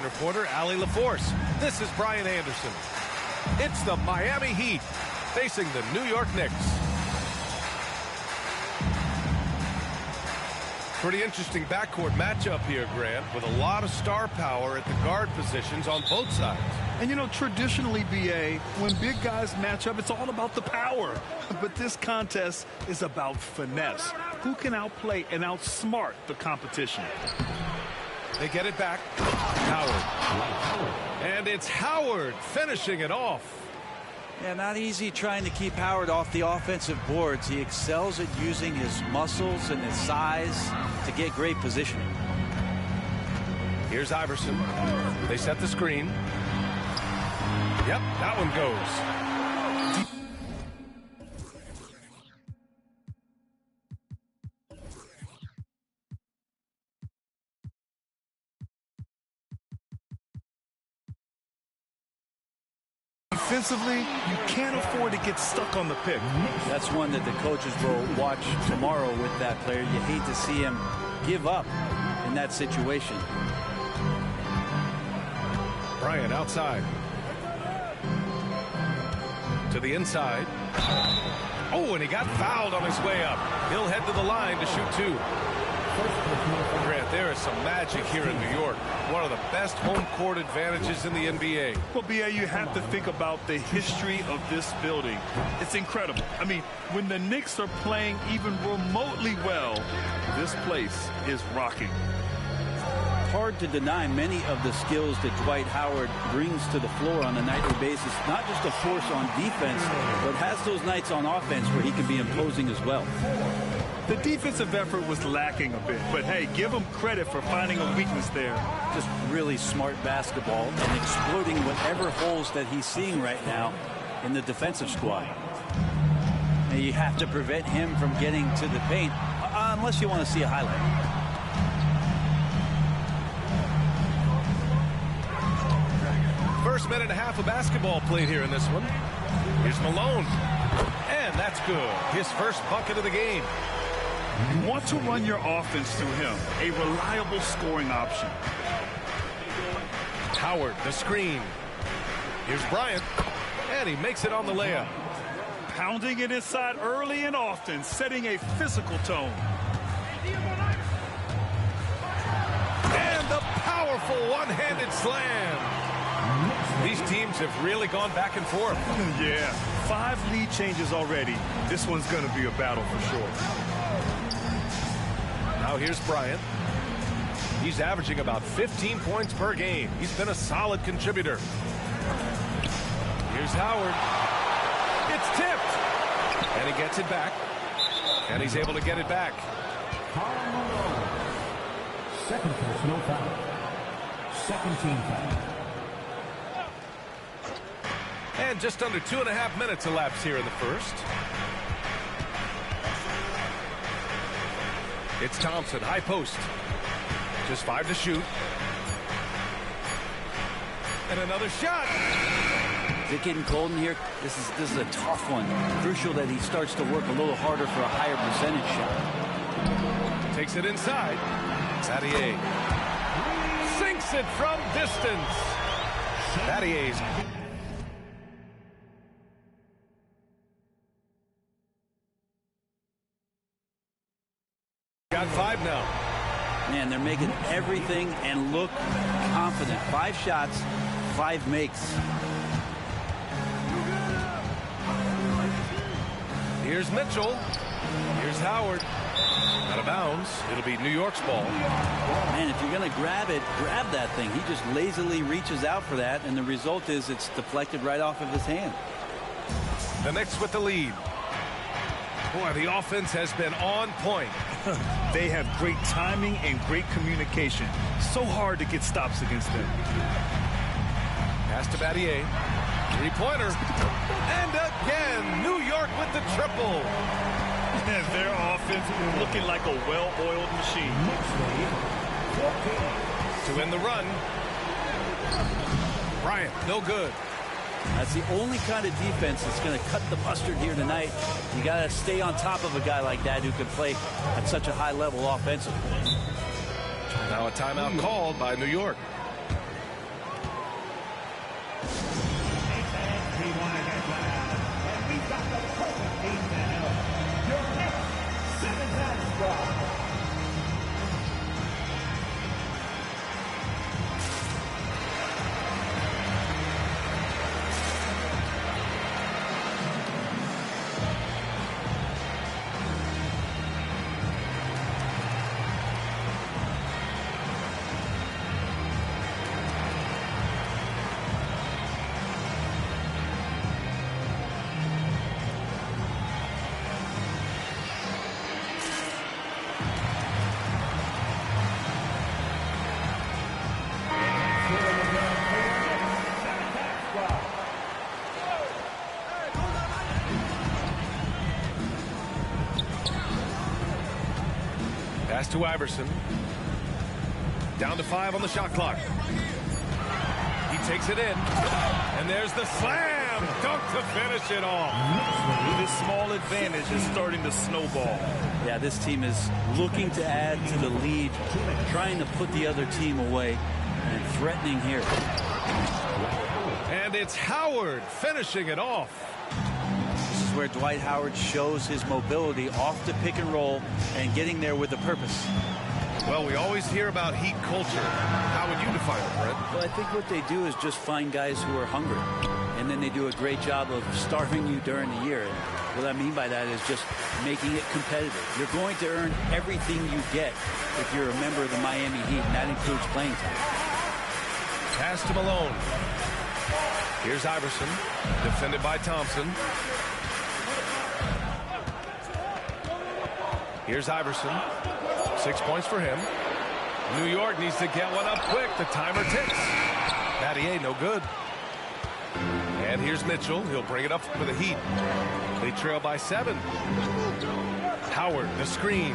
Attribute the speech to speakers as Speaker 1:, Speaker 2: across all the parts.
Speaker 1: reporter Allie LaForce. This is Brian Anderson. It's the Miami Heat facing the New York Knicks. Pretty interesting backcourt matchup here, Grant, with a lot of star power at the guard positions on both sides.
Speaker 2: And, you know, traditionally, B.A., when big guys match up, it's all about the power. But this contest is about finesse. Who can outplay and outsmart the competition?
Speaker 1: They get it back. Howard. And it's Howard finishing it off.
Speaker 3: Yeah, not easy trying to keep Howard off the offensive boards. He excels at using his muscles and his size to get great positioning.
Speaker 1: Here's Iverson. They set the screen. Yep, that one goes.
Speaker 2: Defensively, you can't afford to get stuck on the pick.
Speaker 3: That's one that the coaches will watch tomorrow with that player. You hate to see him give up in that situation.
Speaker 1: Bryant outside. To the inside. Oh, and he got fouled on his way up. He'll head to the line to shoot two. Grant, there is some magic here in New York. One of the best home court advantages in the NBA.
Speaker 2: Well, B.A., you have to think about the history of this building. It's incredible. I mean, when the Knicks are playing even remotely well, this place is rocking.
Speaker 3: Hard to deny many of the skills that Dwight Howard brings to the floor on a nightly basis. Not just a force on defense, but has those nights on offense where he can be imposing as well.
Speaker 2: The defensive effort was lacking a bit, but hey, give him credit for finding a weakness there.
Speaker 3: Just really smart basketball and exploiting whatever holes that he's seeing right now in the defensive squad. And you have to prevent him from getting to the paint unless you want to see a highlight.
Speaker 1: First minute and a half of basketball played here in this one. Here's Malone. And that's good. His first bucket of the game.
Speaker 2: You want to run your offense through him. A reliable scoring option.
Speaker 1: Howard, the screen. Here's Bryant. And he makes it on the layup.
Speaker 2: Pounding it inside early and often, setting a physical tone.
Speaker 1: And the powerful one-handed slam. These teams have really gone back and forth.
Speaker 2: Yeah, 5 lead changes already. This one's going to be a battle for sure.
Speaker 1: Now here's Bryant. He's averaging about 15 points per game. He's been a solid contributor. Here's Howard. It's tipped. And he gets it back. And he's able to get it back.
Speaker 4: Second personal foul. Second team foul.
Speaker 1: And just under 2.5 minutes elapsed here in the first. It's Thompson, high post. Just 5 to shoot. And another shot.
Speaker 3: Is it getting cold in here? This is a tough one. Crucial that he starts to work a little harder for a higher percentage shot.
Speaker 1: Takes it inside. Battier sinks it from distance. Battier's got 5 now.
Speaker 3: Man, they're making everything and look confident. 5 shots, 5 makes.
Speaker 1: Here's Mitchell. Here's Howard. Out of bounds. It'll be New York's ball.
Speaker 3: Man, if you're going to grab it, grab that thing. He just lazily reaches out for that, and the result is it's deflected right off of his hand.
Speaker 1: The Knicks with the lead. Boy, the offense has been on point.
Speaker 2: They have great timing and great communication. So hard to get stops against them.
Speaker 1: Pass to Battier. 3-pointer. And again, New York with the triple.
Speaker 2: And their offense looking like a well-oiled machine.
Speaker 1: To end the run. Bryant, no good.
Speaker 3: That's the only kind of defense that's going to cut the mustard here tonight. You got to stay on top of a guy like that who can play at such a high level offensively.
Speaker 1: Now a timeout called by New York. Pass to Iverson. Down to 5 on the shot clock. He takes it in. And there's the slam dunk to finish it off.
Speaker 2: This small advantage is starting to snowball.
Speaker 3: Yeah, this team is looking to add to the lead, trying to put the other team away, and threatening here.
Speaker 1: And it's Howard finishing it off.
Speaker 3: This is where Dwight Howard shows his mobility off the pick and roll and getting there with a purpose.
Speaker 1: Well, we always hear about heat culture. How would you define it, Brett?
Speaker 3: Well, I think what they do is just find guys who are hungry, and then they do a great job of starving you during the year. And what I mean by that is just making it competitive. You're going to earn everything you get if you're a member of the Miami Heat, and that includes playing time.
Speaker 1: Pass to Malone. Here's Iverson, defended by Thompson. Here's Iverson. 6 points for him. New York needs to get one up quick. The timer ticks. Battier, no good. And here's Mitchell. He'll bring it up for the Heat. They trail by 7. Howard, the screen.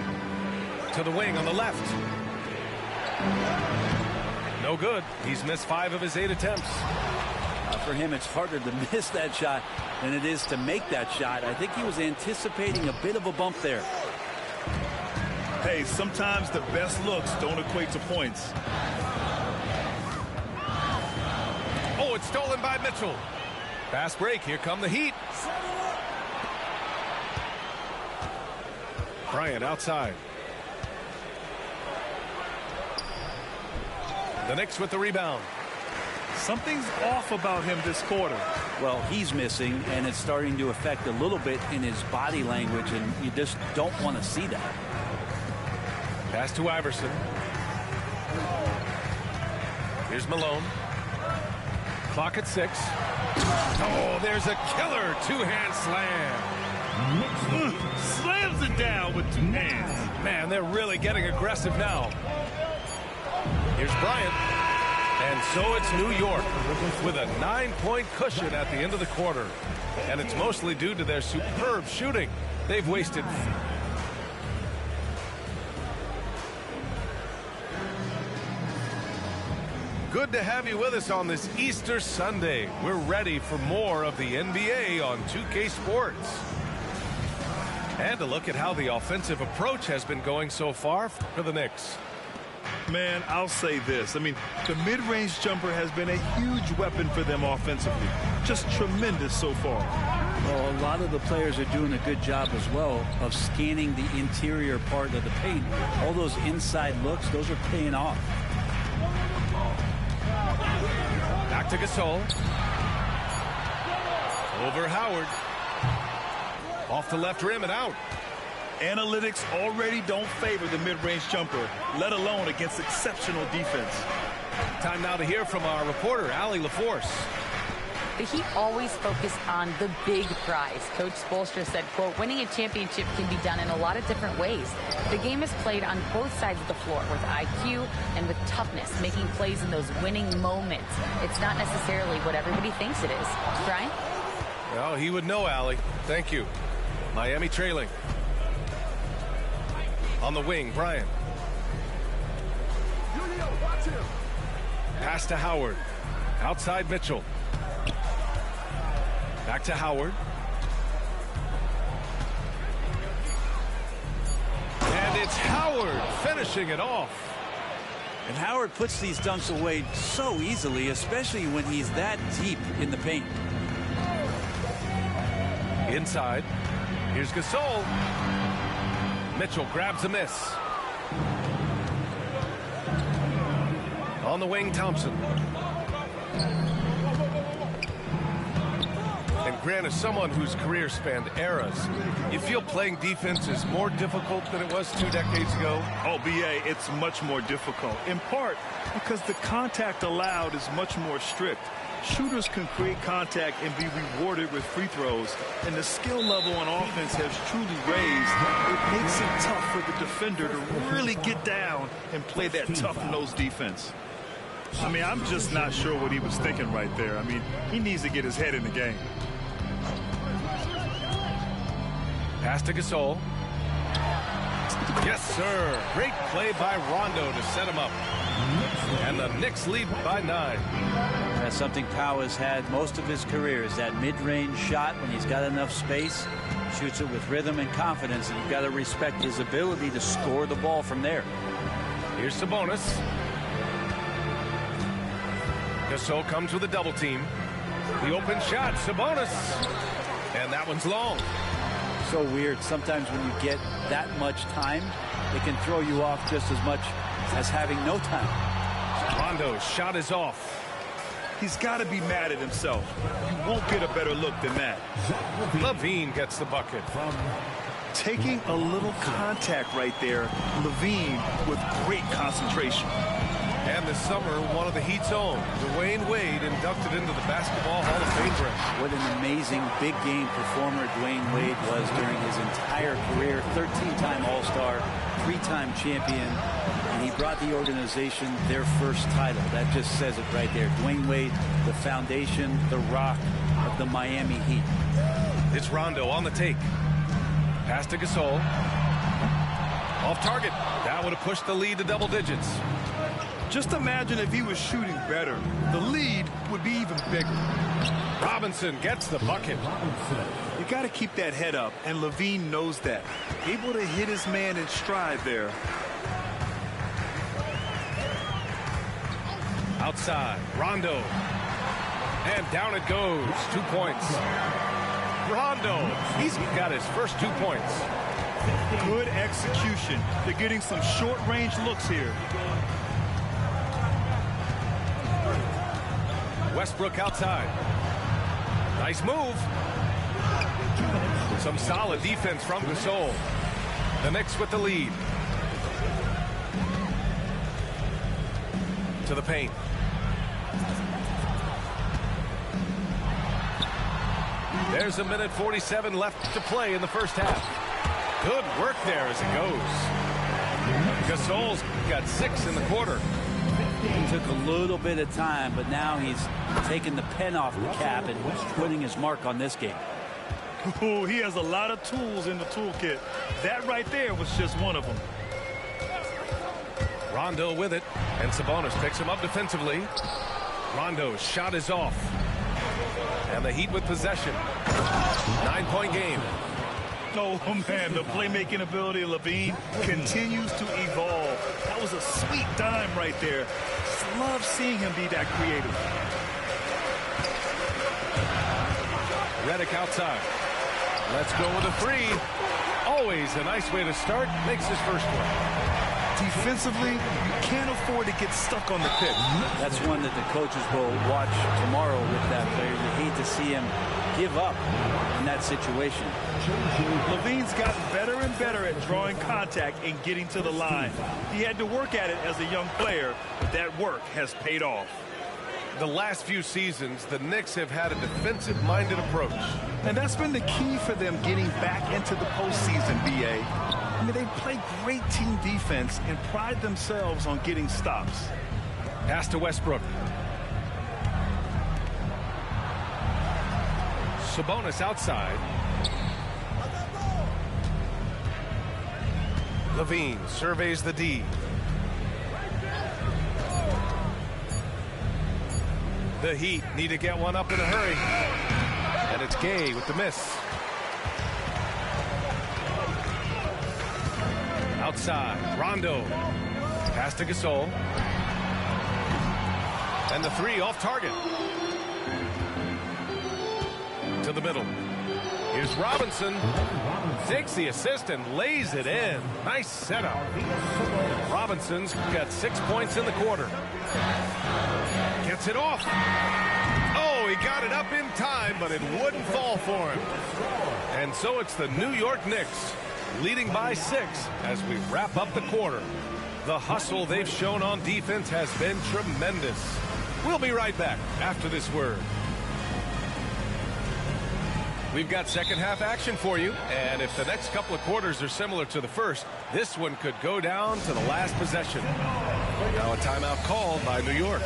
Speaker 1: To the wing on the left. No good. He's missed 5 of his 8 attempts.
Speaker 3: For him, it's harder to miss that shot than it is to make that shot. I think he was anticipating a bit of a bump there.
Speaker 2: Hey, sometimes the best looks don't equate to points.
Speaker 1: Oh, it's stolen by Mitchell. Fast break. Here come the Heat. Bryant outside. The Knicks with the rebound.
Speaker 2: Something's off about him this quarter.
Speaker 3: Well, he's missing, and it's starting to affect a little bit in his body language, and you just don't want to see that.
Speaker 1: Pass to Iverson. Here's Malone. Clock at 6. Oh, there's a killer two-hand slam.
Speaker 2: Slams it down with 2 hands.
Speaker 1: Man, they're really getting aggressive now. Here's Bryant. And so it's New York with a 9-point cushion at the end of the quarter. And it's mostly due to their superb shooting. They've wasted... Good to have you with us on this Easter Sunday. We're ready for more of the NBA on 2K Sports. And to look at how the offensive approach has been going so far for the Knicks.
Speaker 2: Man, I'll say this. I mean, the mid-range jumper has been a huge weapon for them offensively. Just tremendous so far.
Speaker 3: Well, a lot of the players are doing a good job as well of scanning the interior part of the paint. All those inside looks, those are paying off.
Speaker 1: Back to Gasol. Over Howard. Off the left rim and out.
Speaker 2: Analytics already don't favor the mid-range jumper, let alone against exceptional defense.
Speaker 1: Time now to hear from our reporter, Allie LaForce.
Speaker 5: The Heat always focus on the big prize. Coach Spoelstra said, quote, winning a championship can be done in a lot of different ways. The game is played on both sides of the floor with IQ and with toughness, making plays in those winning moments. It's not necessarily what everybody thinks it is. Brian?
Speaker 1: Well, he would know, Allie. Thank you. Miami trailing. On the wing, Bryant. Pass to Howard. Outside Mitchell. Back to Howard. And it's Howard finishing it off.
Speaker 3: And Howard puts these dunks away so easily, especially when he's that deep in the paint.
Speaker 1: Inside. Here's Gasol. Mitchell grabs a miss. On the wing, Thompson. And Grant, as someone whose career spanned eras, you feel playing defense is more difficult than it was 2 decades ago?
Speaker 2: Oh, BA, it's much more difficult, in part because the contact allowed is much more strict. Shooters can create contact and be rewarded with free throws, and the skill level on offense has truly raised. It makes it tough for the defender to really get down and play that tough-nosed defense. I mean, I'm just not sure what he was thinking right there. I mean, he needs to get his head in the game.
Speaker 1: Pass to Gasol. Yes, sir. Great play by Rondo to set him up. And the Knicks lead by 9.
Speaker 3: That's something Powell has had most of his career, is that mid-range shot when he's got enough space. Shoots it with rhythm and confidence, and you've got to respect his ability to score the ball from there.
Speaker 1: Here's Sabonis. Gasol comes with a double team. The open shot, Sabonis. And that one's long.
Speaker 3: So weird. Sometimes when you get that much time, it can throw you off just as much as having no time.
Speaker 1: Rondo's shot is off.
Speaker 2: He's got to be mad at himself. You won't get a better look than that.
Speaker 1: Levine gets the bucket.
Speaker 2: Taking a little contact right there. Levine with great concentration.
Speaker 1: And this summer, one of the Heat's own, Dwayne Wade, inducted into the Basketball Hall of Fame draft.
Speaker 3: What an amazing big game performer Dwayne Wade was during his entire career. 13-time All-Star, 3-time champion, and he brought the organization their first title. That just says it right there. Dwayne Wade, the foundation, the rock of the Miami Heat.
Speaker 1: It's Rondo on the take. Pass to Gasol. Off target. That would have pushed the lead to double digits.
Speaker 2: Just imagine if he was shooting better. The lead would be even bigger.
Speaker 1: Robinson gets the bucket.
Speaker 2: You got to keep that head up, and Levine knows that. Able to hit his man in stride there.
Speaker 1: Outside, Rondo. And down it goes. 2 points. Rondo, he's got his first 2 points.
Speaker 2: Good execution. They're getting some short-range looks here.
Speaker 1: Westbrook outside. Nice move. Some solid defense from Gasol. The Knicks with the lead. To the paint. There's a minute 47 left to play in the first half. Good work there as it goes. Gasol's got 6 in the quarter.
Speaker 3: It took a little bit of time, but now he's taking the pen off the cap and putting his mark on this game.
Speaker 2: Ooh, he has a lot of tools in the toolkit. That right there was just one of them.
Speaker 1: Rondo with it, and Sabonis picks him up defensively. Rondo's shot is off. And the Heat with possession. 9-point game.
Speaker 2: Oh, man, the playmaking ability of Levine continues to evolve. That was a sweet dime right there. Just love seeing him be that creative.
Speaker 1: Redick outside. Let's go with a 3. Always a nice way to start. Makes his first one.
Speaker 2: Defensively, you can't afford to get stuck on the pick.
Speaker 3: That's one that the coaches will watch tomorrow with that player. You hate to see him give up in that situation.
Speaker 2: Levine's gotten better and better at drawing contact and getting to the line. He had to work at it as a young player, but that work has paid off.
Speaker 1: The last few seasons, the Knicks have had a defensive-minded approach.
Speaker 2: And that's been the key for them getting back into the postseason, B.A. I mean, they play great team defense and pride themselves on getting stops.
Speaker 1: Pass to Westbrook. Sabonis outside. Levine surveys the D. The Heat need to get one up in a hurry. And it's Gay with the miss. Outside, Rondo. Pass to Gasol. And the 3 off target. To the middle. Here's Robinson. Takes the assist and lays it in. Nice setup. Robinson's got 6 points in the quarter. Gets it off. Oh, he got it up in time, but it wouldn't fall for him. And so it's the New York Knicks leading by 6 as we wrap up the quarter. The hustle they've shown on defense has been tremendous. We'll be right back after this word. We've got second half action for you, and if the next couple of quarters are similar to the first, this one could go down to the last possession. Now a timeout called by New York.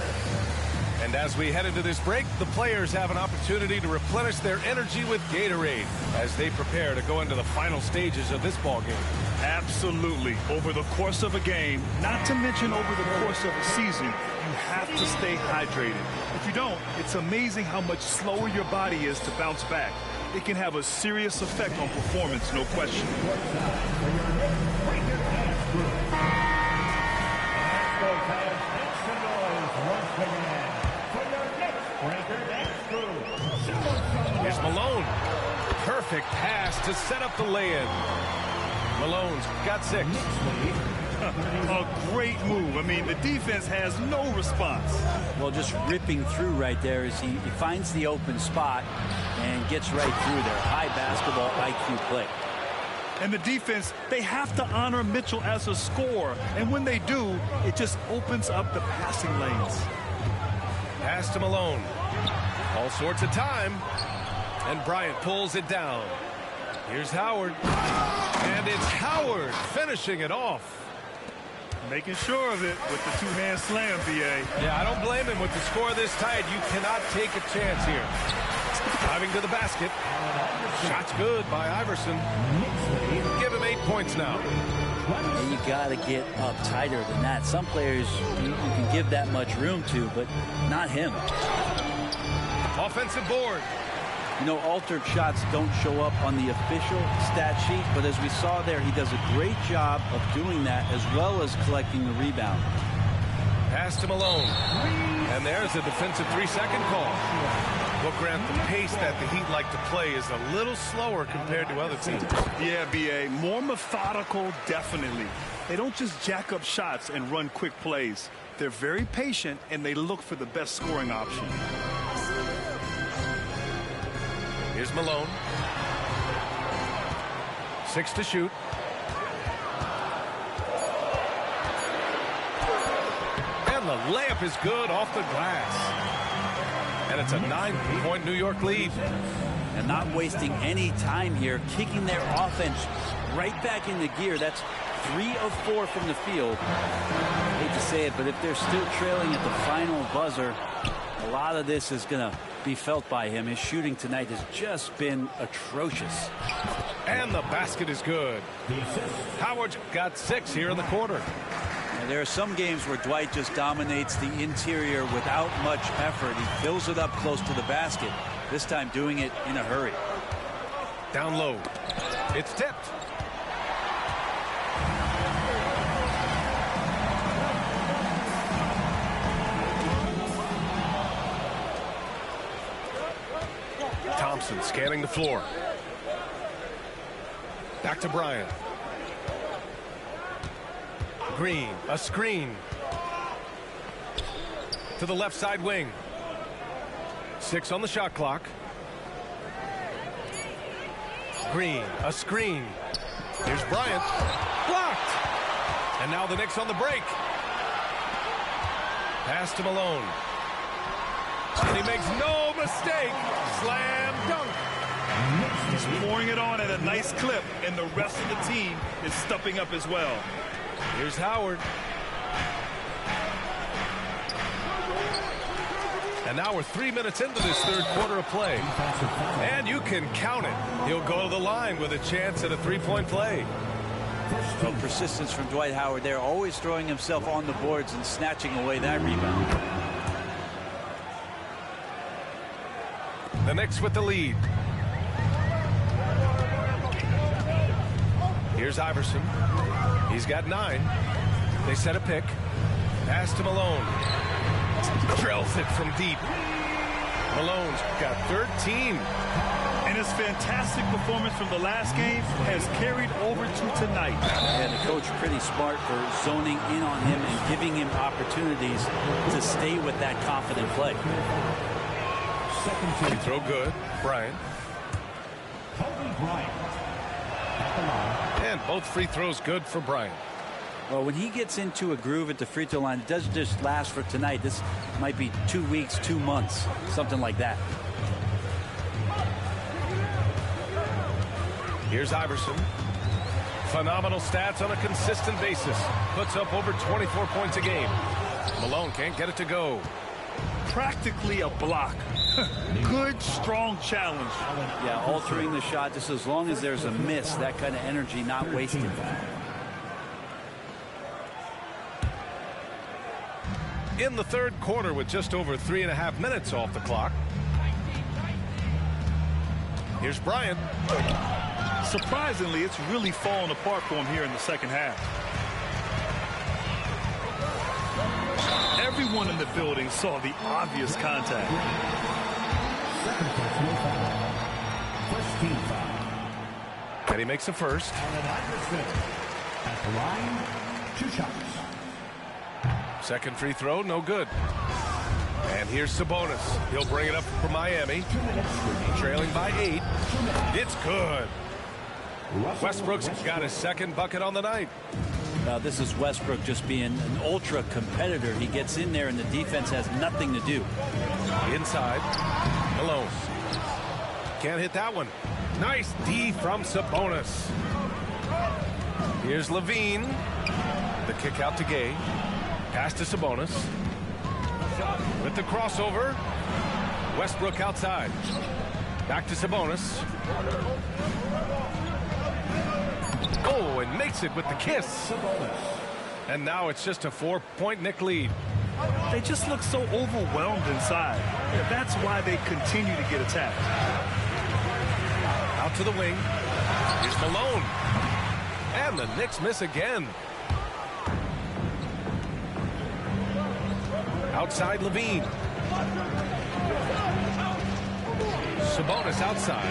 Speaker 1: And as we head into this break, the players have an opportunity to replenish their energy with Gatorade as they prepare to go into the final stages of this ball game.
Speaker 2: Absolutely. Over the course of a game, not to mention over the course of a season, you have to stay hydrated. If you don't, it's amazing how much slower your body is to bounce back. It can have a serious effect on performance, no question.
Speaker 1: Here's Malone. Perfect pass to set up the lay-in. Malone's got 6.
Speaker 2: A great move. I mean, the defense has no response.
Speaker 3: Well, just ripping through right there as he finds the open spot and gets right through there. High basketball IQ play.
Speaker 2: And the defense, they have to honor Mitchell as a scorer. And when they do, it just opens up the passing lanes.
Speaker 1: Pass to Malone. All sorts of time. And Bryant pulls it down. Here's Howard. And it's Howard finishing it off.
Speaker 2: Making sure of it with the two-hand slam, B.A.
Speaker 1: Yeah, I don't blame him with the score this tight. You cannot take a chance here. Driving to the basket. Shot's good by Iverson. Give him 8 points now.
Speaker 3: And you got to get up tighter than that. Some players you can give that much room to, but not him.
Speaker 1: Offensive board.
Speaker 3: You know, altered shots don't show up on the official stat sheet, but as we saw there, he does a great job of doing that as well as collecting the rebound.
Speaker 1: Pass to Malone. And there's a defensive 3-second call. Well, Grant, the pace that the Heat like to play is a little slower compared to other teams.
Speaker 2: Yeah, B.A. More methodical, definitely. They don't just jack up shots and run quick plays. They're very patient, and they look for the best scoring option.
Speaker 1: Here's Malone. 6 to shoot. And the layup is good off the glass. And it's a 9-point New York lead.
Speaker 3: And not wasting any time here, kicking their offense right back into gear. That's 3 of 4 from the field. I hate to say it, but if they're still trailing at the final buzzer, a lot of this is going to be felt by him. His shooting tonight has just been atrocious.
Speaker 1: And the basket is good. Howard got 6 here in the quarter.
Speaker 3: Now, there are some games where Dwight just dominates the interior without much effort. He fills it up close to the basket. This time doing it in a hurry.
Speaker 1: Down low. It's tipped. Thompson scanning the floor. Back to Bryant. Green, a screen. To the left side wing. 6 on the shot clock. Green, a screen. Here's Bryant. Blocked. And now the Knicks on the break. Pass to Malone. And he makes no mistake. Slam dunk.
Speaker 2: He's pouring it on at a nice clip, and the rest of the team is stepping up as well.
Speaker 1: Here's Howard. And now we're 3 minutes into this third quarter of play. And you can count it. He'll go to the line with a chance at a 3-point play.
Speaker 3: Well, persistence from Dwight Howard there, always throwing himself on the boards and snatching away that rebound.
Speaker 1: The Knicks with the lead. Here's Iverson. He's got 9. They set a pick. Pass to Malone. Drills it from deep. Malone's got 13.
Speaker 2: And his fantastic performance from the last game has carried over to tonight.
Speaker 3: Yeah, the coach pretty smart for zoning in on him and giving him opportunities to stay with that confident play.
Speaker 1: Free throw good. Bryant. And both free throws good for Bryant.
Speaker 3: Well, when he gets into a groove at the free throw line, it doesn't just last for tonight. This might be 2 weeks, 2 months, something like that.
Speaker 1: Here's Iverson. Phenomenal stats on a consistent basis. Puts up over 24 points a game. Malone can't get it to go.
Speaker 2: Practically a block. Good, strong challenge.
Speaker 3: Yeah, altering the shot just as long as there's a miss, that kind of energy not wasted.
Speaker 1: In the third quarter with just over 3.5 minutes off the clock. Here's Bryant.
Speaker 2: Surprisingly, it's really fallen apart for him here in the second half. Everyone in the building saw the obvious contact.
Speaker 4: Second personal foul. First team foul.
Speaker 1: And he makes the first.
Speaker 4: Allen Iverson at the line, 2 shots.
Speaker 1: Second free throw, no good. And here's Sabonis. He'll bring it up for Miami. Trailing by 8. It's good. Westbrook's got his second bucket on the night.
Speaker 3: This is Westbrook just being an ultra competitor. He gets in there and the defense has nothing to do.
Speaker 1: Inside. Malone. Can't hit that one. Nice D from Sabonis. Here's Levine. The kick out to Gay. Pass to Sabonis. With the crossover. Westbrook outside. Back to Sabonis. Oh, and makes it with the kiss. And now it's just a 4-point Knick lead.
Speaker 2: They just look so overwhelmed inside. That's why they continue to get attacked.
Speaker 1: Out to the wing. Here's Malone. And the Knicks miss again. Outside Levine. Sabonis outside.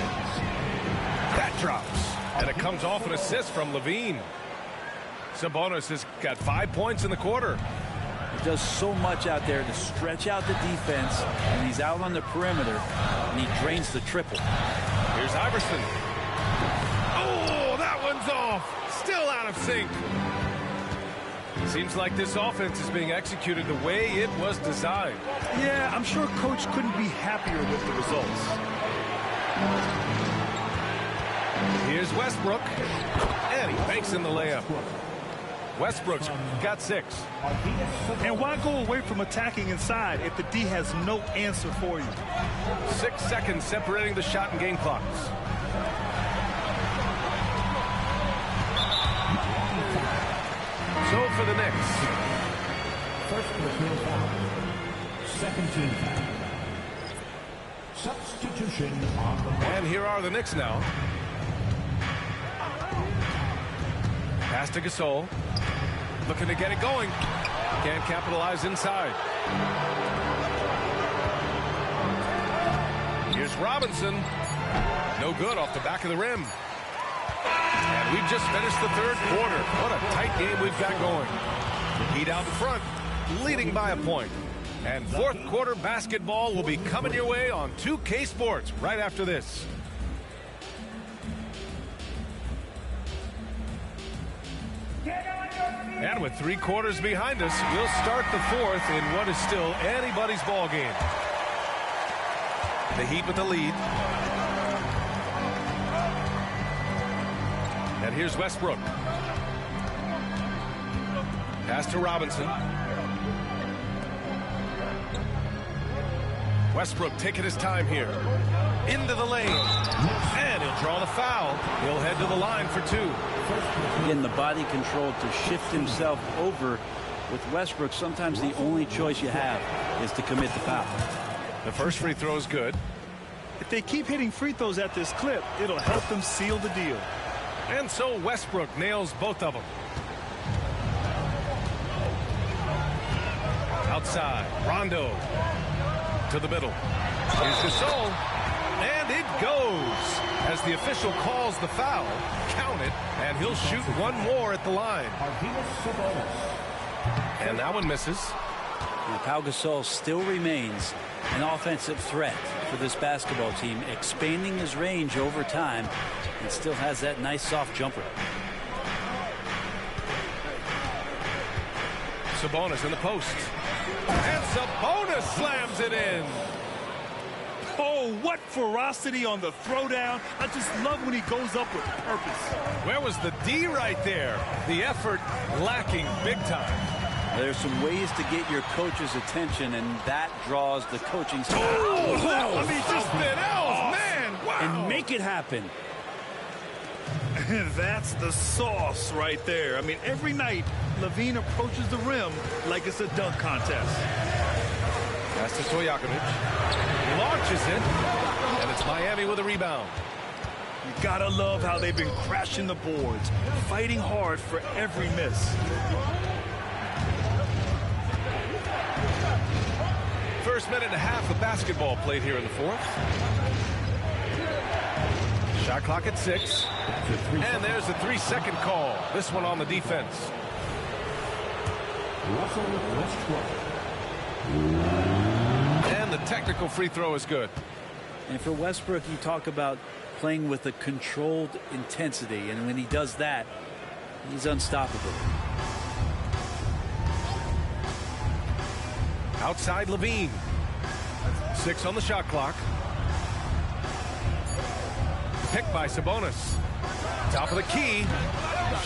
Speaker 1: That drops. And it comes off an assist from Levine. Sabonis has got 5 points in the quarter.
Speaker 3: He does so much out there to stretch out the defense, and he's out on the perimeter, and he drains the triple.
Speaker 1: Here's Iverson. Oh, that one's off. Still out of sync. Seems like this offense is being executed the way it was designed.
Speaker 2: Yeah, I'm sure Coach couldn't be happier with the results.
Speaker 1: Here's Westbrook. And he banks in the layup. Westbrook's got 6.
Speaker 2: And why go away from attacking inside if the D has no answer for you?
Speaker 1: 6 seconds separating the shot and game clocks. So for the Knicks.
Speaker 4: First personal foul. Second team foul. Substitution on the bench.
Speaker 1: And here are the Knicks now. Pass to Gasol. Looking to get it going. Can't capitalize inside. Here's Robinson. No good off the back of the rim. And we've just finished the third quarter. What a tight game we've got going. The Heat out in front, leading by a point. And fourth quarter basketball will be coming your way on 2K Sports right after this. And with 3 quarters behind us, we'll start the fourth in what is still anybody's ball game. The Heat with the lead. And here's Westbrook. Pass to Robinson. Westbrook taking his time here. Into the lane. And he'll draw the foul. He'll head to the line for 2.
Speaker 3: Again, the body control to shift himself over. With Westbrook, sometimes the only choice you have is to commit the foul.
Speaker 1: The first free throw is good.
Speaker 2: If they keep hitting free throws at this clip, it'll help them seal the deal.
Speaker 1: And so Westbrook nails both of them. Outside, Rondo to the middle. Here's Gasol, and it goes. As the official calls the foul, count it, and he'll shoot one more at the line. And that one misses.
Speaker 3: And Pau Gasol still remains an offensive threat for this basketball team, expanding his range over time, and still has that nice soft jumper.
Speaker 1: Sabonis in the post. And Sabonis slams it in.
Speaker 2: Oh, what ferocity on the throwdown. I just love when he goes up with purpose.
Speaker 1: Where was the D right there? The effort lacking big time.
Speaker 3: There's some ways to get your coach's attention, and that draws the coaching staff.
Speaker 2: Oh, I mean, just been off, man. Wow.
Speaker 3: And make it happen.
Speaker 2: That's the sauce right there. I mean, every night, LaVine approaches the rim like it's a dunk contest.
Speaker 1: Pass to Stojakovic. Launches it. And it's Miami with a rebound.
Speaker 2: You gotta love how they've been crashing the boards, fighting hard for every miss.
Speaker 1: First minute and a half of basketball played here in the fourth. Shot clock at 6. And there's the 3-second call. This one on the defense. And the technical free throw is good.
Speaker 3: And for Westbrook, you talk about playing with a controlled intensity, and when he does that, he's unstoppable.
Speaker 1: Outside LaVine. 6 on the shot clock. Picked by Sabonis. Top of the key.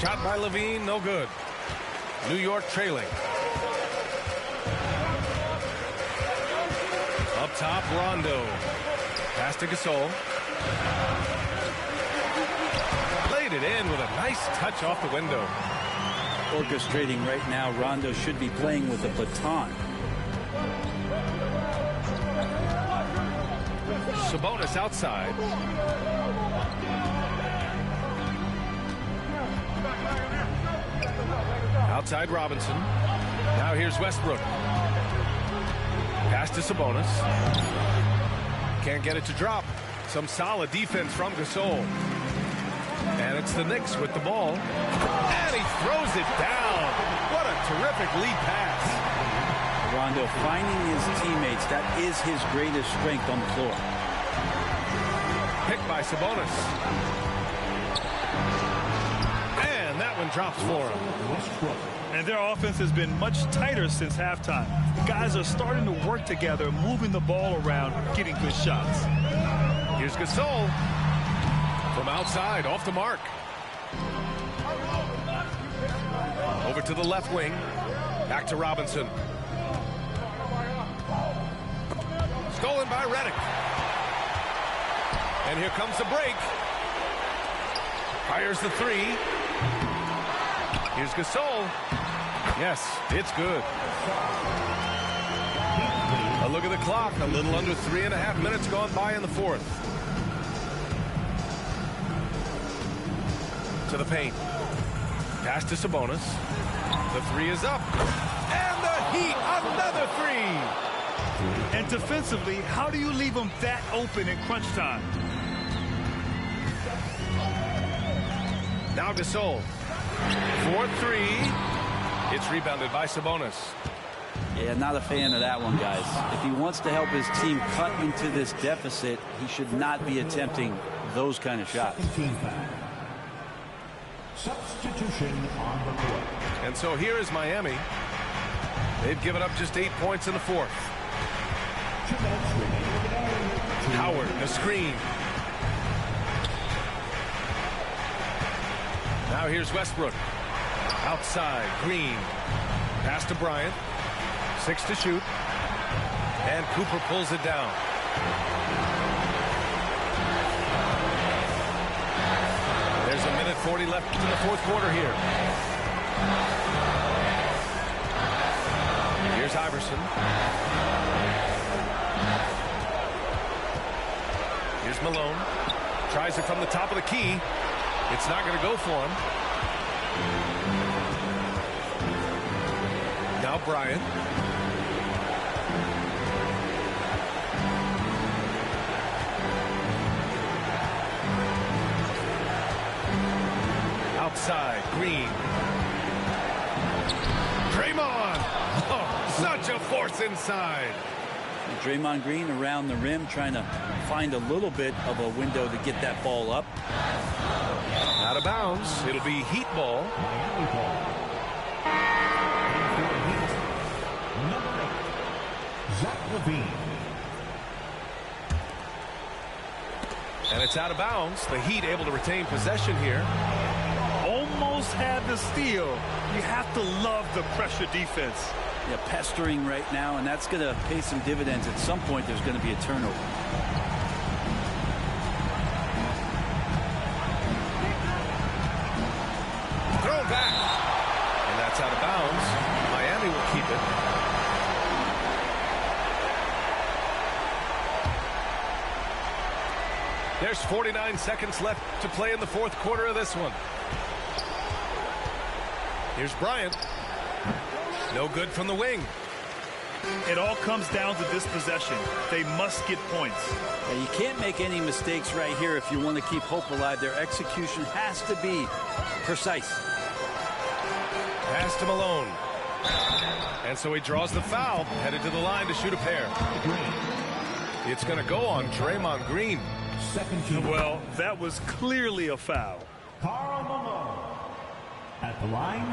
Speaker 1: Shot by LaVine, no good. New York trailing. Up top, Rondo. Pass to Gasol. Laid it in with a nice touch off the window.
Speaker 3: Orchestrating right now, Rondo should be playing with a baton.
Speaker 1: Sabonis outside. Outside Robinson. Now here's Westbrook. Pass to Sabonis. Can't get it to drop. Some solid defense from Gasol. And it's the Knicks with the ball. And he throws it down. What a terrific lead pass.
Speaker 3: Rondo finding his teammates. That is his greatest strength on the floor.
Speaker 1: Picked by Sabonis. And that one drops for him.
Speaker 2: And their offense has been much tighter since halftime. The guys are starting to work together, moving the ball around, getting good shots.
Speaker 1: Here's Gasol. From outside, off the mark. Over to the left wing. Back to Robinson. Stolen by Redick. And here comes the break. Fires the 3. Here's Gasol. Yes, it's good. A look at the clock. A little under 3.5 minutes gone by in the fourth. To the paint. Pass to Sabonis. The 3 is up. And the Heat, another 3.
Speaker 2: And defensively, how do you leave them that open in crunch time?
Speaker 1: Now Gasol. 4-3. It's rebounded by Sabonis.
Speaker 3: Yeah, not a fan of that one, guys. If he wants to help his team cut into this deficit, he should not be attempting those kind of shots.
Speaker 4: Substitution on the court.
Speaker 1: And so here is Miami. They've given up just 8 points in the fourth. Howard, the screen. Now here's Westbrook. Outside, Green. Pass to Bryant. 6 to shoot. And Cooper pulls it down. There's 1:40 left in the fourth quarter here. Here's Iverson. Here's Malone. Tries it from the top of the key. It's not going to go for him. Now Bryant. Outside, Green. Draymond. Oh, such a force inside.
Speaker 3: Draymond Green around the rim trying to find a little bit of a window to get that ball up.
Speaker 1: Out of bounds. It'll be Heat ball.
Speaker 4: Number 8, Zach LaVine.
Speaker 1: And it's out of bounds. The Heat able to retain possession here.
Speaker 2: Almost had the steal. You have to love the pressure defense.
Speaker 3: Yeah, pestering right now, and that's going to pay some dividends. At some point, there's going to be a turnover.
Speaker 1: Thrown back. And that's out of bounds. Miami will keep it. There's 49 seconds left to play in the fourth quarter of this one. Here's Bryant. No good from the wing.
Speaker 2: It all comes down to this possession. They must get points.
Speaker 3: Yeah, you can't make any mistakes right here if you want to keep hope alive. Their execution has to be precise.
Speaker 1: Pass to Malone. And so he draws the foul, headed to the line to shoot a pair. It's going to go on Draymond Green.
Speaker 4: Second team.
Speaker 2: Well, that was clearly a foul.
Speaker 4: Karl Malone at the line.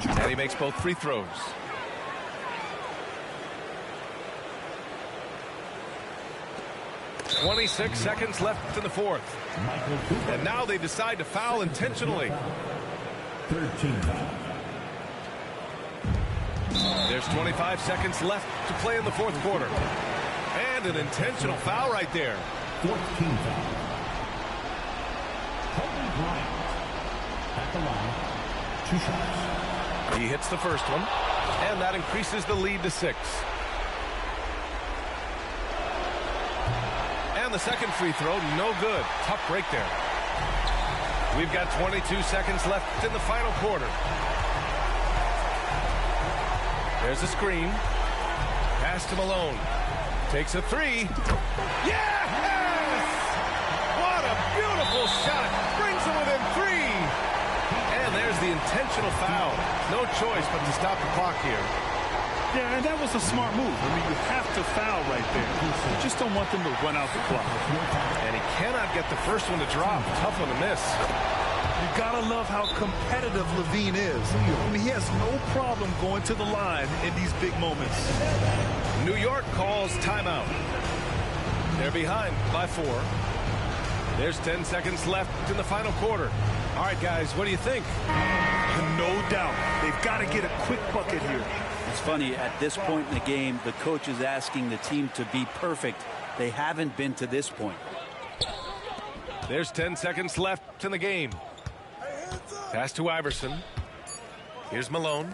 Speaker 1: And he makes both free throws. "26 seconds left in the fourth. And now they decide to foul intentionally.
Speaker 4: 13 foul.
Speaker 1: There's 25 seconds left to play in the fourth quarter. And an intentional foul right there.
Speaker 4: 14 foul. Kobe Bryant at the line. 2 shots.
Speaker 1: He hits the first one, and that increases the lead to 6. And the second free throw, no good. Tough break there. We've got 22 seconds left in the final quarter. There's a screen. Pass to Malone. Takes a three. Yes! What a beautiful shot. Brings him within 3. And there's the intentional foul. No choice but to stop the clock here.
Speaker 2: Yeah, and that was a smart move. I mean, you have to foul right there. You just don't want them to run out the clock.
Speaker 1: And he cannot get the first one to drop. Tough one to miss.
Speaker 2: You gotta love how competitive Levine is. I mean, he has no problem going to the line in these big moments.
Speaker 1: New York calls timeout. They're behind by 4. There's 10 seconds left in the final quarter. All right, guys, what do you think?
Speaker 2: No doubt. They've got to get a quick bucket here.
Speaker 3: It's funny, at this point in the game, the coach is asking the team to be perfect. They haven't been to this point.
Speaker 1: There's 10 seconds left in the game. Pass to Iverson. Here's Malone.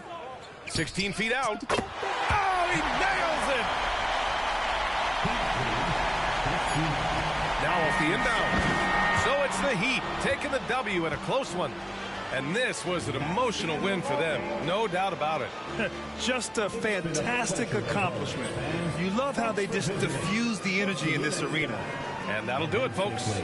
Speaker 1: 16 feet out. Oh, he nails it! Now off the inbound. So it's the Heat taking the W in a close one. And this was an emotional win for them. No doubt about it.
Speaker 2: Just a fantastic accomplishment. You love how they just diffuse the energy in this arena.
Speaker 1: And that'll do it, folks.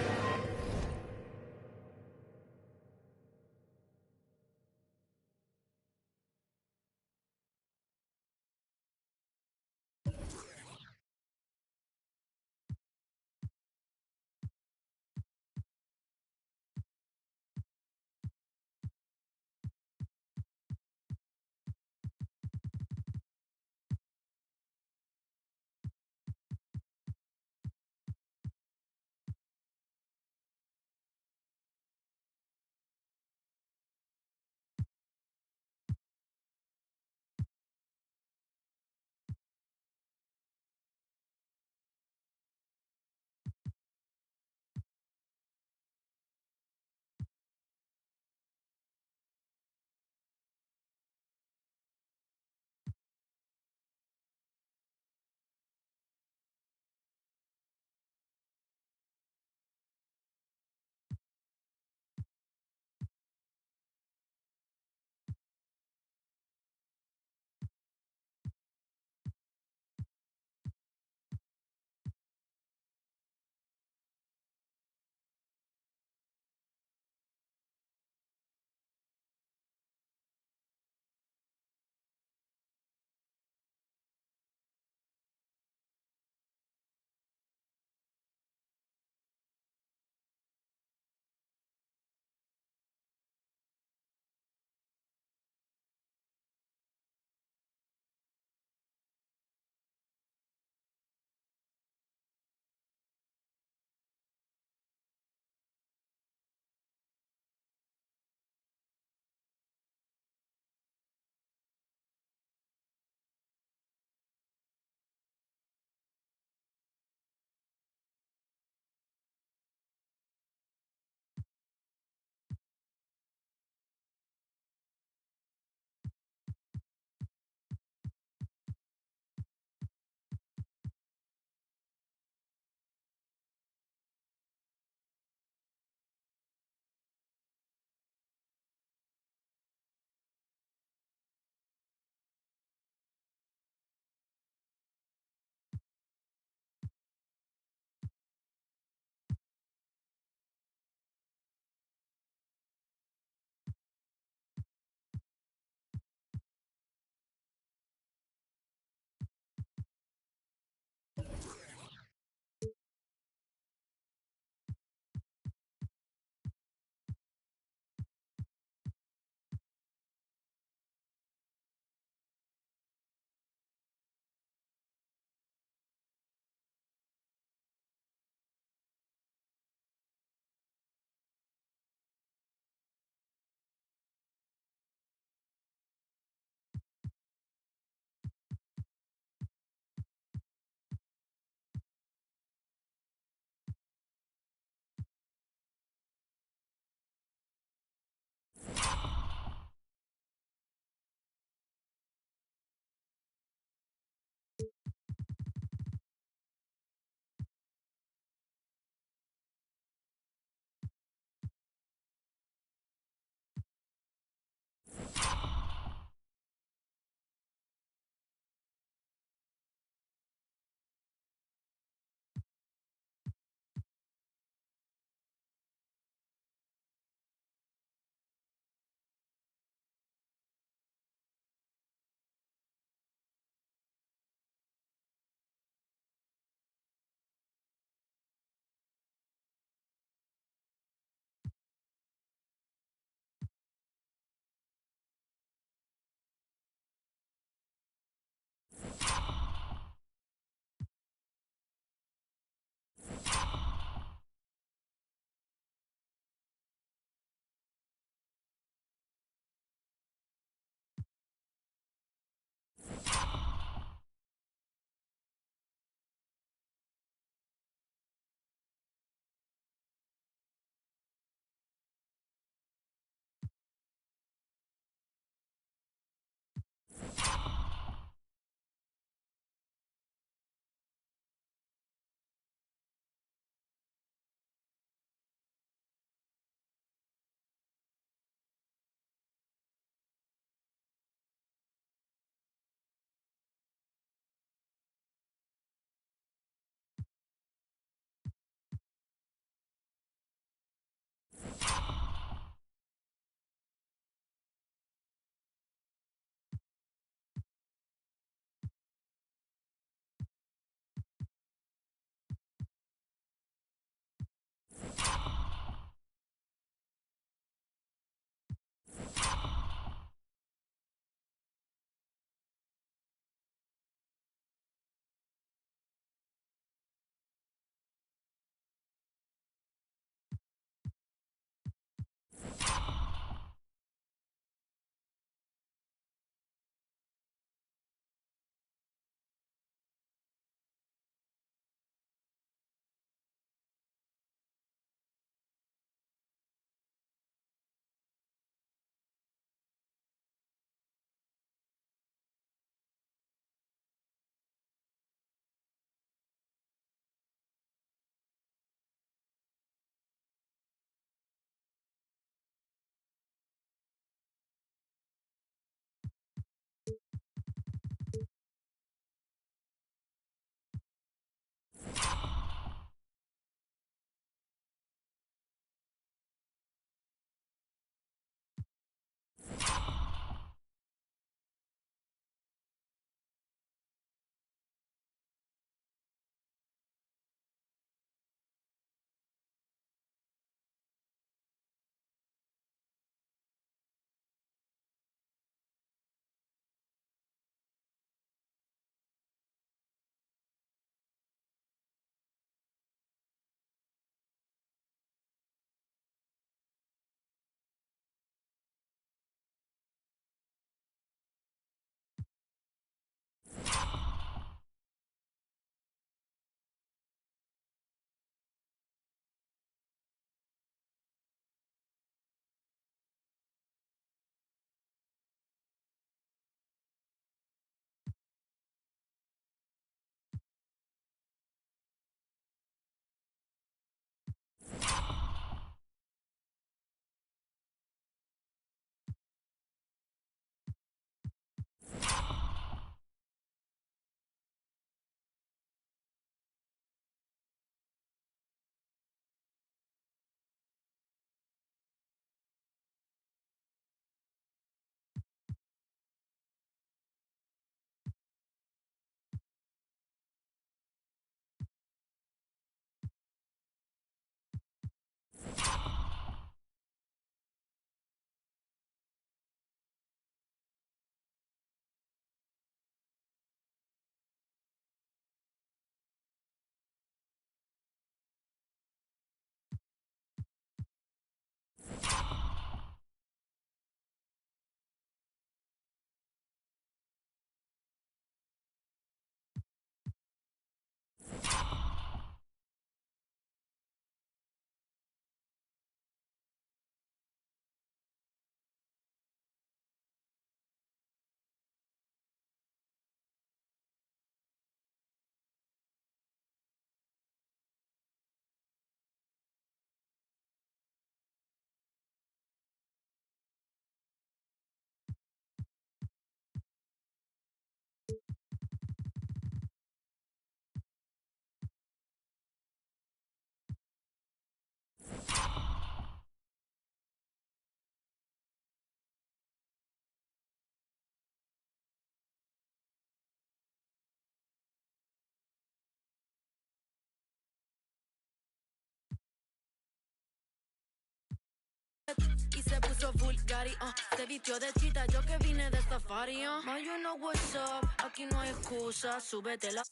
Speaker 6: puso Bulgari, se vistió de chita, yo que vine de safari, Ma, you know what's up, aquí no hay excusa, súbetela.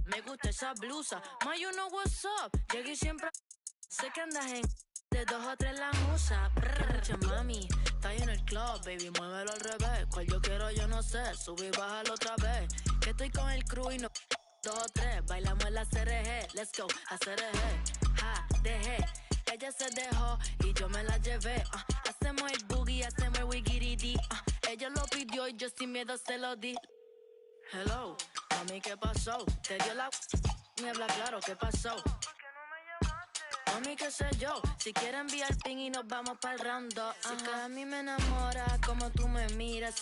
Speaker 6: Me gusta esa blusa, Ma, you know what's up, llegué siempre. Sé que andas en de 2 o 3 la musa. Mucha mami, está ahí en el club, baby, muévelo al revés. Cual yo quiero, yo no sé, subí y bájalo otra vez. Que estoy con el crew y no 2 o 3, bailamos en la CRG, let's go, a CRG, ja, dejé. Ella se dejó y yo me la llevé. Hacemos el boogie, hacemos el wigiridi. Ella lo pidió y yo sin miedo se lo di. Hello, mami, ¿qué pasó? Te dio la me habla claro, ¿qué pasó? Mami, qué sé yo, si quieres enviar ping y nos vamos pa'l rondo. Si que a mí me enamora como tú me miras,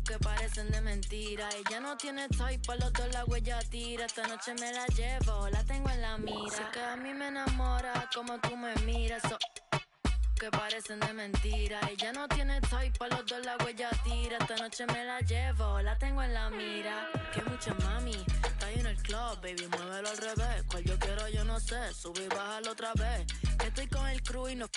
Speaker 6: que parecen de mentira. Ella no tiene type, pa' los dos la huella tira. Esta noche me la llevo, la tengo en la mira. Si que a mí me enamora como tú me miras, que parecen de mentira. Ella no tiene type, pa' los dos la huella tira. Esta noche me la llevo, la tengo en la mira. Que mucha mami, está ahí en el club, baby, muévelo al revés. Cual yo quiero, yo no sé, subí y bájalo otra vez. Que estoy con el crew y no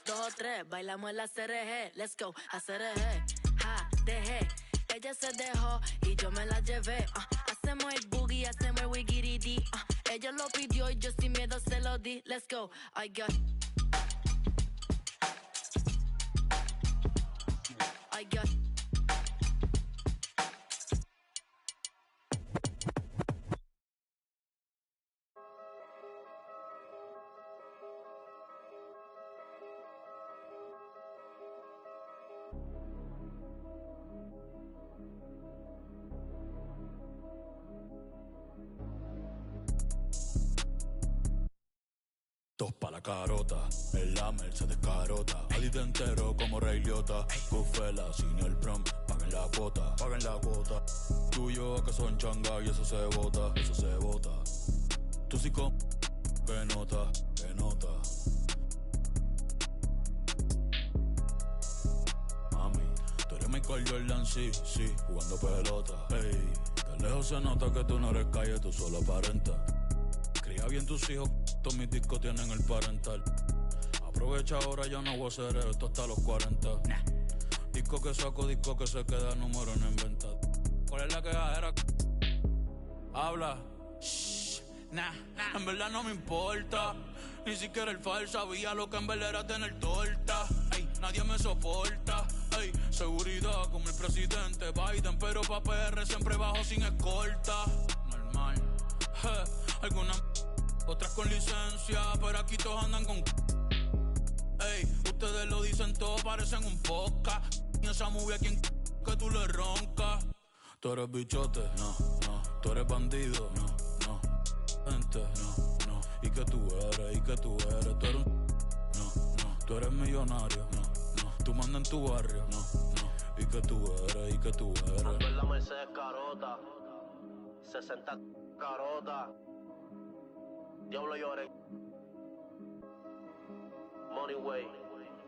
Speaker 6: 2 o 3, bailamos en la CRG, let's go, a CRG, ja, dejé. Ella se dejó y yo me la llevé. Hacemos el boogie, hacemos el wigiridi. Ella lo pidió y yo sin miedo se lo di. Let's go, I got
Speaker 7: Dos pa' la carota, el Lamer se descarota. Adito entero como Rey Liotta. Cufela, sin el prom, paguen la cuota, paguen la cuota. Tú y yo que son changa y eso se bota, eso se bota. Tú sí con, que nota, que nota. Mami, tú eres Michael Jordan, sí, sí, jugando pelota. Ey, de lejos se nota que tú no eres calle, tú solo aparentas. Cría bien tus hijos, todos mis discos tienen el parental. Aprovecha ahora, yo no voy a hacer esto hasta los 40. Disco que saco, disco que se queda, número no inventado. ¿Cuál es la quejadera? Habla. Shh, en verdad no me importa. Ni siquiera el fal sabía lo que en verdad era tener torta. Ey, nadie me soporta. Ey, seguridad como el presidente Biden, pero pa' PR siempre bajo sin escolta. Normal. Algunas otras con licencia, pero aquí todos andan con. Ey, ustedes lo dicen todo, parecen un podcast. Y esa movie a quien que tú le roncas. Tú eres bichote, no, no. Tú eres bandido, no, no. Gente, no, no. ¿Y qué tú eres? ¿Y qué tú eres? Tú eres un. No, no. Tú eres millonario, no, no. Tú mandas en tu barrio, no, no. ¿Y qué tú eres? ¿Y qué tú eres?
Speaker 8: Ando en la Mercedes carota, 60 carota. Diablo lloré. Money way.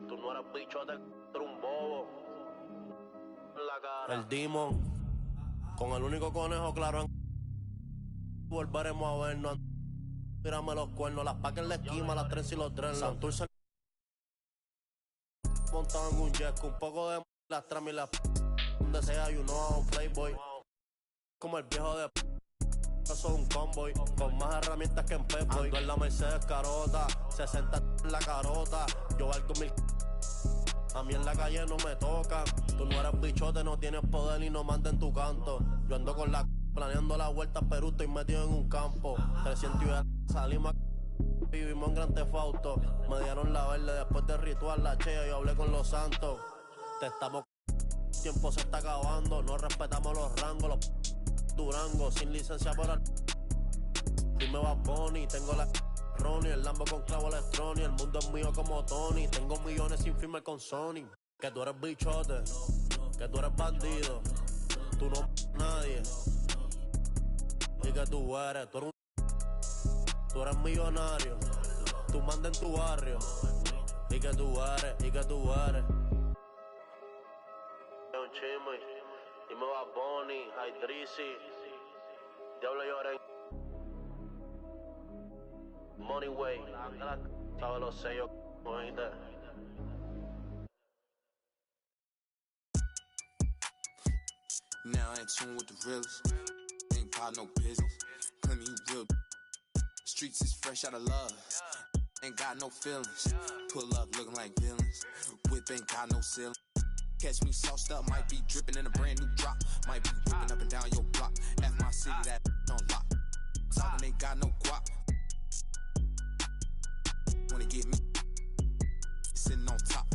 Speaker 8: Tú no eras bichote, tú eres un bobo. En la cara. El Demon. Con el único conejo claro en. Volveremos a vernos. Tírame los cuernos. Las pacas en la esquina, las tres y los dreadlocks. Santurce montado en un jet. Con un poco de las tramas y las. Donde sea, you know, I'm un playboy. Como el viejo de. Soy un convoy, con más herramientas que en Pep-Boy. Ando en la Mercedes carota, 60 en la carota. Yo valgo 1000. A mí en la calle no me tocan. Tú no eres bichote, no tienes poder y no mandas en tu canto. Yo ando con la planeando la vuelta a Perú, estoy metido en un campo. 300 y salimos vivimos en Gran Tefauto. Me dieron la verde después del ritual, la chea, yo hablé con los santos. Te estamos tiempo se está acabando, no respetamos los rangos, los Durango, sin licencia por el. Dime Bad Bunny, tengo la Ronnie, el Lambo con clavo electrónico, el mundo es mío como Tony, tengo millones sin firmar con Sony. Que tú eres bichote, que tú eres bandido, tú no nadie. Y que tú eres millonario, tú mandas en tu barrio. Y que tú eres. Un chisme. Dime Bad Bunny, Hydrisi, Diablo lloré. Money way, sabe los sellos, oíste.
Speaker 9: Now I in tune with the realest. Ain't about no business. Claim you real. Streets is fresh out of love. Ain't got no feelings. Pull up looking like villains. Whip ain't got no ceiling. Catch me sauced up, might be dripping in a brand new drop. Might be whipping up and down your block. F my city, that on lock. Talking ain't got no guap. Wanna get me sitting on top.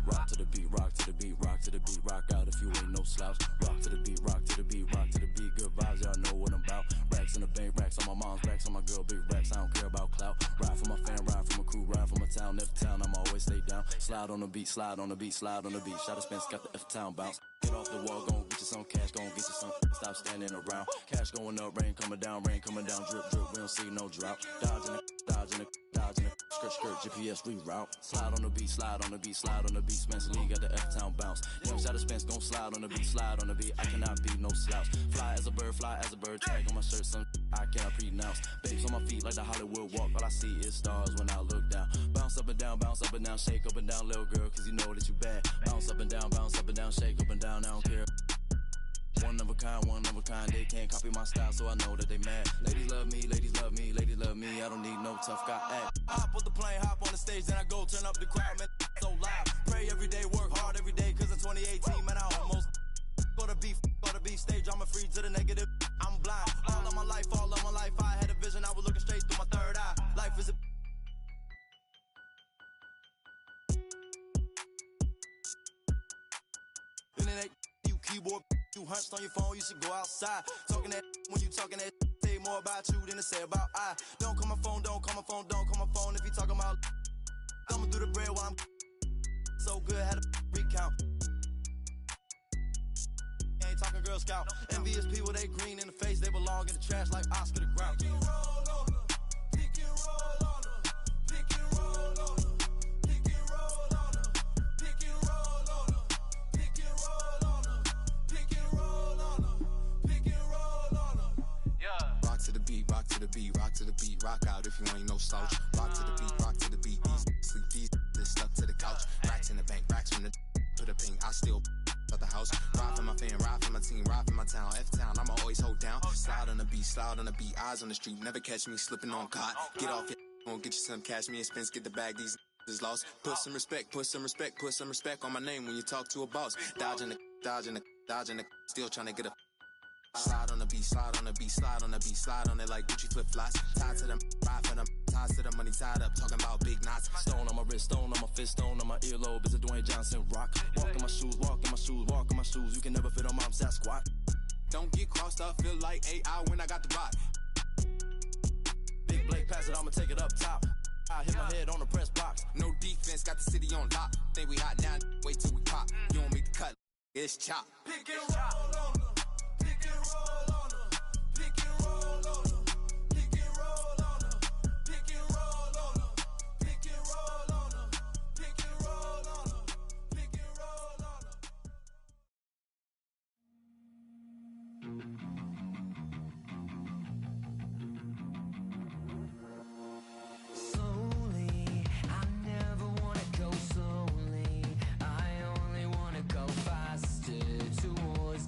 Speaker 7: Rock to the beat, rock to the beat, rock to the beat, rock out if you ain't no slouch. Rock to the beat, rock to the beat, rock to the beat. Good vibes, y'all know what I'm about. Racks in the bank, racks on my mom's, racks on my girl, big racks. I don't care about clout. Ride for my fam, ride for my crew, ride for my town. F-town, I'm always stay down. Slide on the beat, slide on the beat, slide on the beat. Shot of Spence got the F-town bounce. Get off the wall, gon' get you some cash, gon' get you some. Stop standing around. Cash going up, rain coming down, drip, drip. We don't see no drought. Dodging it, dodging it, dodging it. Skirt, skirt, GPS reroute. Slide on the beat, slide on the beat, slide on the beat. Spencer Lee got the F-town bounce. Young shot of Spence gon' slide on the beat, slide on the beat. I cannot be no slouch. Fly as a bird, tag on my shirt, some I cannot pronounce. Babes on my feet like the Hollywood walk. All I see is stars when I look down. Bounce up and down, shake up and down, little girl, cause you know that you bad. Bounce up and down, shake up and down, I don't care. One of a kind, they can't copy my style, so I know that they mad. Ladies love me, ladies love me, ladies love me, I don't need no tough guy act. Hop on the plane, hop on the stage, then I go turn up the crowd, man, so loud. Pray every day, work hard every day, cause in 2018, man, I almost go to beef stage, I'm a free to the negative, I'm blind. All of my life, I had a vision, I was looking straight through my third eye. Life is a internet, you keyboard, you hunched on your phone, you should go outside. Talking that, when you talking that, say more about you than to say about I. Don't call my phone, don't call my phone, don't call my phone if you talking about. I'ma do the bread while I'm so good, had a recount. Ain't talking Girl Scout. Envious people, they green in the face, they belong in the trash like Oscar the Grouch. Pick and roll on them, pick and roll on them, pick and roll on them. Rock to the beat, rock to the beat, rock out if you ain't no slouch. Rock to the beat, sleep these, stuck to the couch. Racks in the bank, racks from the to the pink, I still out the house. Ride for my fan, ride for my team, ride for my town. F-town, I'ma always hold down. Slide on the beat, eyes on the street, never catch me slipping on cot. Get off it, won't get you some cash, me and Spence get the bag, these is lost. Put some respect on my name when you talk to a boss. Dodging the, still trying to get a. Slide on the beat, slide on the beat, slide on the beat, slide on it like Gucci flip-flops. Tied to them, ride for them, tied to the money tied up, talking about big knots. Stone on my wrist, stone on my fist, stone on my earlobe. Is a Dwayne Johnson rock. Walk in my shoes, walk in my shoes, walk in my shoes. You can never fit on mom's Sasquatch. Don't get crossed up, feel like AI when I got the rock. Big Blake pass it, I'ma take it up top. I hit my head on the press box. No defense, got the city on lock. Think we hot now, wait till we pop. You don't make the cut, it's chop. Pick and roll on them. Pick and roll on them. Pick and roll on them. Pick and roll on them. Pick and roll on them. Pick and roll on them. Pick and roll on them. Pick and roll on them. Slowly, I never wanna go slowly. I only wanna go faster towards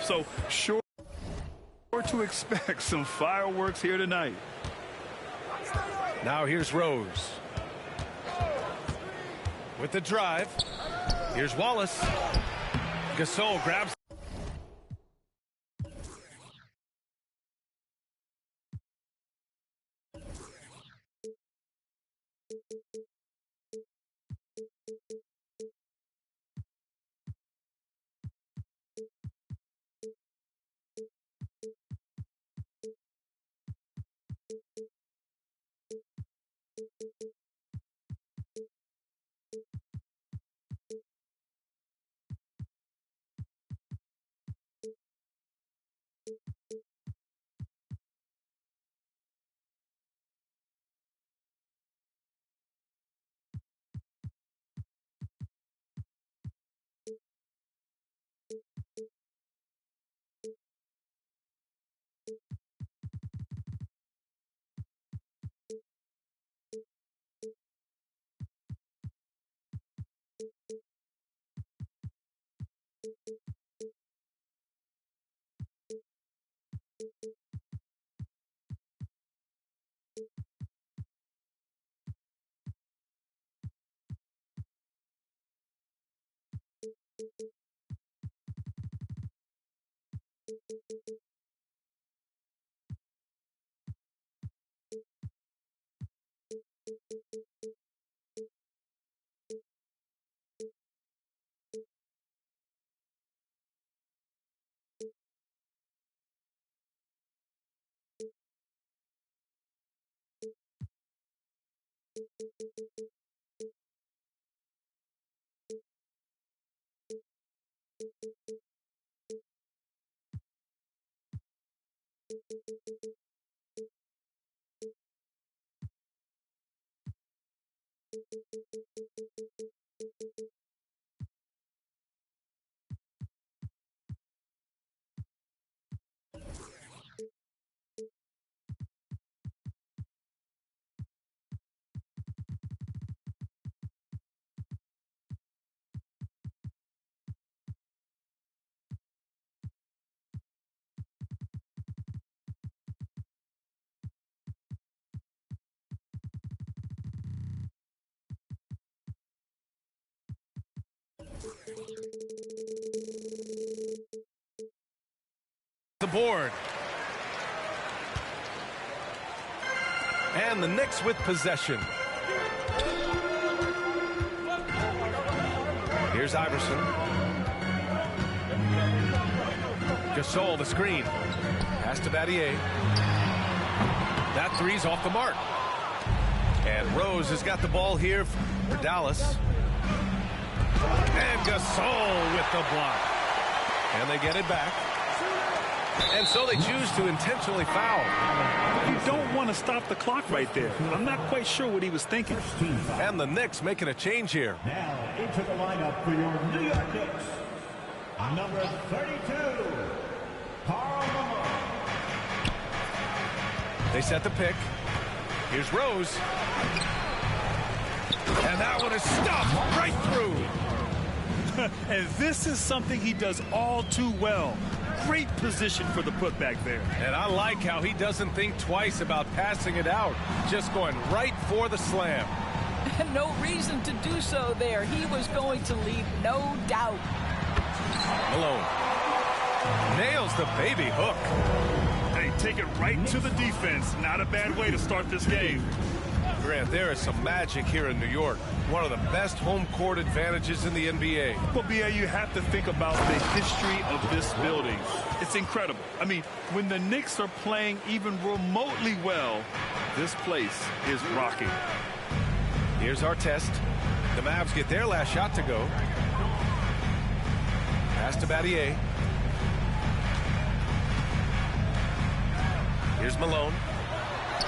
Speaker 2: So sure to expect some fireworks here tonight.
Speaker 1: Now here's Rose. With the drive. Here's Wallace. Gasol grabs. The board. And the Knicks with possession. Here's Iverson. Gasol, the screen. Pass to Battier. That three's off the mark. And Rose has got the ball here for Dallas. And Gasol with the block. And they get it back. And so they choose to intentionally foul.
Speaker 2: You don't want to stop the clock right there. I'm not quite sure what he was thinking.
Speaker 1: And the Knicks making a change here.
Speaker 4: Now into the lineup for your New York Knicks. Number 32, Karl Malone.
Speaker 1: They set the pick. Here's Rose. And that one is stuffed right through.
Speaker 2: And this is something he does all too well. Great position for the putback there.
Speaker 1: And I like how he doesn't think twice about passing it out. Just going right for the slam.
Speaker 10: No reason to do so there. He was going to leave, no doubt.
Speaker 1: Malone nails the baby hook.
Speaker 2: Hey, take it right to the defense. Not a bad way to start this game.
Speaker 1: Grant, there is some magic here in New York. One of the best home court advantages in the NBA.
Speaker 2: Well, B.A., you have to think about the history of this building. It's incredible. I mean, when the Knicks are playing even remotely well, this place is rocking.
Speaker 1: Here's our test. The Mavs get their last shot to go. Pass to Battier. Here's Malone.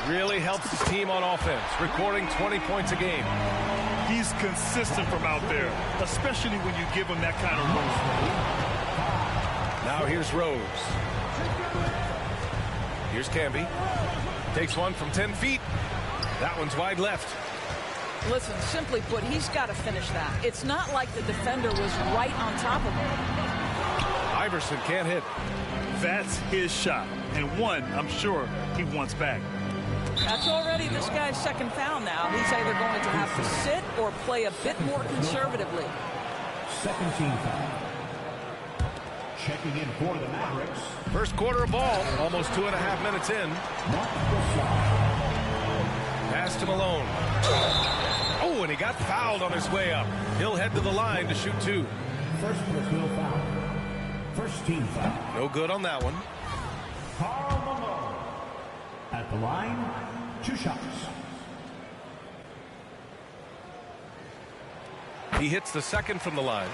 Speaker 1: Really helps his team on offense, recording 20 points a game.
Speaker 2: He's consistent from out there, especially when you give him that kind of room.
Speaker 1: Now here's Rose. Here's Camby. Takes one from 10 feet. That one's wide left.
Speaker 10: Listen, simply put, he's got to finish that. It's not like the defender was right on top of him.
Speaker 1: Iverson can't hit.
Speaker 2: That's his shot, and one I'm sure he wants back.
Speaker 10: That's already this guy's second foul now. He's either going to have to sit or play a bit more conservatively.
Speaker 4: Second team foul. Checking in for the Mavericks.
Speaker 1: First quarter of ball, almost 2.5 minutes in. Pass to Malone. Oh, and he got fouled on his way up. He'll head to the line to shoot two.
Speaker 4: First personal foul. First team foul.
Speaker 1: No good on that one.
Speaker 4: Karl Malone. At the line, 2 shots.
Speaker 1: He hits the second from the line.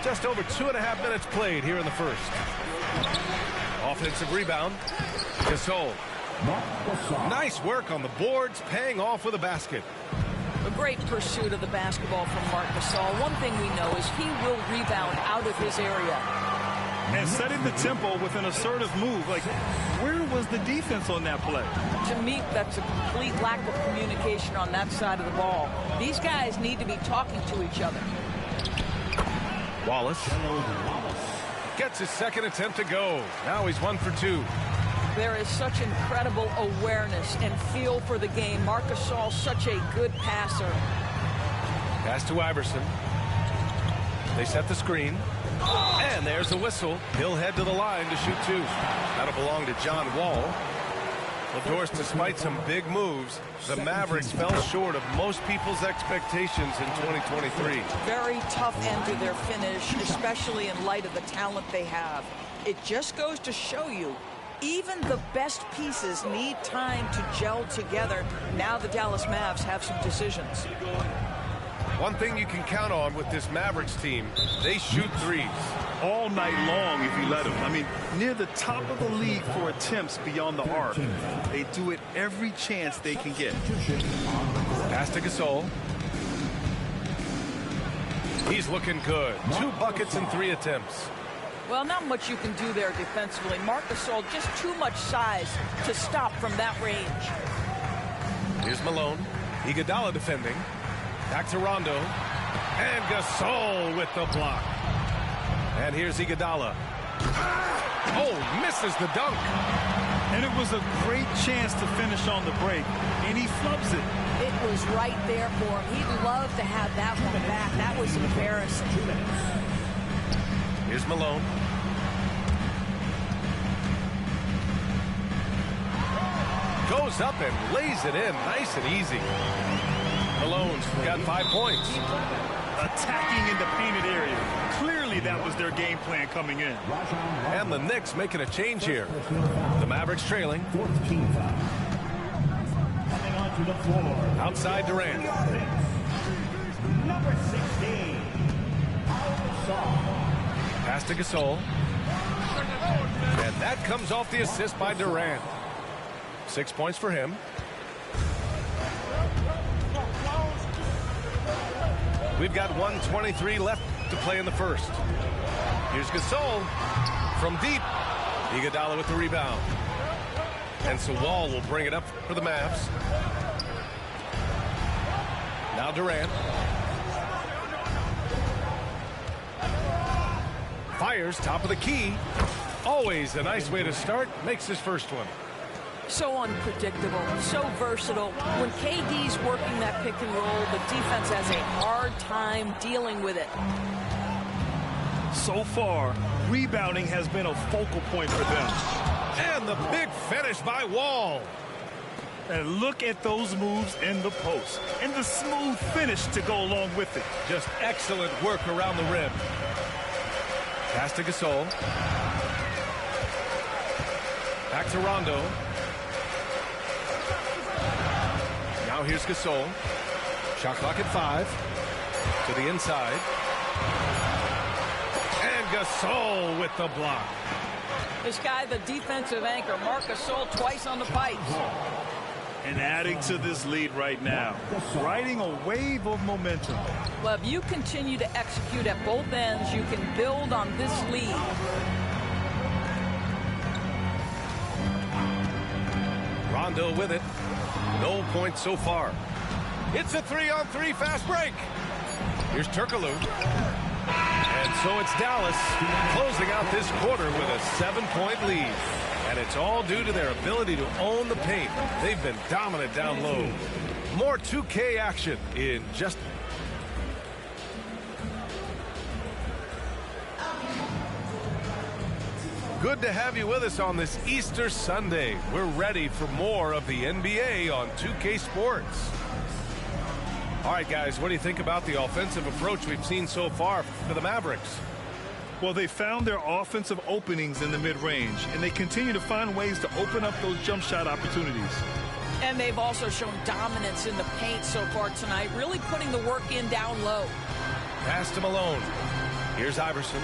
Speaker 1: Just over 2.5 minutes played here in the first. Offensive rebound. Gasol. Nice work on the boards, paying off with a basket.
Speaker 10: A great pursuit of the basketball from Marc Gasol. One thing we know is he will rebound out of his area.
Speaker 2: And setting the tempo with an assertive move. Like, where was the defense on that play?
Speaker 10: To me, that's a complete lack of communication on that side of the ball. These guys need to be talking to each other.
Speaker 1: Wallace gets his second attempt to go. Now he's 1 for 2.
Speaker 10: There is such incredible awareness and feel for the game. Marc Gasol, such a good passer.
Speaker 1: Pass to Iverson. They set the screen. And there's the whistle. He'll head to the line to shoot two. That'll belong to John Wall. Of course, despite some big moves, the Mavericks fell short of most people's expectations in 2023.
Speaker 10: Very tough end to their finish, especially in light of the talent they have. It just goes to show you, even the best pieces need time to gel together. Now the Dallas Mavs have some decisions.
Speaker 1: One thing you can count on with this Mavericks team, they shoot threes.
Speaker 2: All night long if you let them. I mean, near the top of the league for attempts beyond the arc. They do it every chance they can get.
Speaker 1: Pass to Gasol. He's looking good. 2 buckets and 3 attempts.
Speaker 10: Well, not much you can do there defensively. Marc Gasol, just too much size to stop from that range.
Speaker 1: Here's Malone. Iguodala defending. Back to Rondo. And Gasol with the block. And here's Iguodala. Oh, misses the dunk.
Speaker 2: And it was a great chance to finish on the break. And he flubs it.
Speaker 10: It was right there for him. He'd love to have that one back. That was embarrassing.
Speaker 1: Here's Malone. Goes up and lays it in nice and easy. Malone's got 5 points.
Speaker 2: Attacking in the painted area. Clearly that was their game plan coming in.
Speaker 1: And the Knicks making a change here. The Mavericks trailing. Outside Durant.
Speaker 4: Number 16.
Speaker 1: Pass to Gasol. And that comes off the assist by Durant. 6 points for him. We've got 1:23 left to play in the first. Here's Gasol from deep. Iguodala with the rebound. And so Wall will bring it up for the Mavs. Now Durant. Fires top of the key. Always a nice way to start. Makes his first one.
Speaker 10: So unpredictable, so versatile. When KD's working that pick and roll, the defense has a hard time dealing with it.
Speaker 2: So far, rebounding has been a focal point for them.
Speaker 1: And the big finish by Wall.
Speaker 2: And look at those moves in the post. And the smooth finish to go along with it.
Speaker 1: Just excellent work around the rim. Pass to Gasol. Back to Rondo. Now here's Gasol. Shot clock at 5. To the inside. And And Gasol with the block.
Speaker 10: This guy, the defensive anchor, Marc Gasol, twice on the pipes.
Speaker 2: And adding to this lead right now, riding a wave of momentum.
Speaker 10: Well, if you continue to execute at both ends, you can build on this lead.
Speaker 1: Rondo with it. No points so far. It's a 3-on-3 fast break. Here's Turkoglu. And so it's Dallas closing out this quarter with a 7-point lead. And it's all due to their ability to own the paint. They've been dominant down low. More 2K action in just... Good to have you with us on this Easter Sunday. We're ready for more of the NBA on 2K Sports. All right, guys, what do you think about the offensive approach we've seen so far for the Mavericks?
Speaker 2: Well, they found their offensive openings in the mid-range, and they continue to find ways to open up those jump shot opportunities.
Speaker 10: And they've also shown dominance in the paint so far tonight, really putting the work in down low.
Speaker 1: Pass to Malone. Here's Iverson.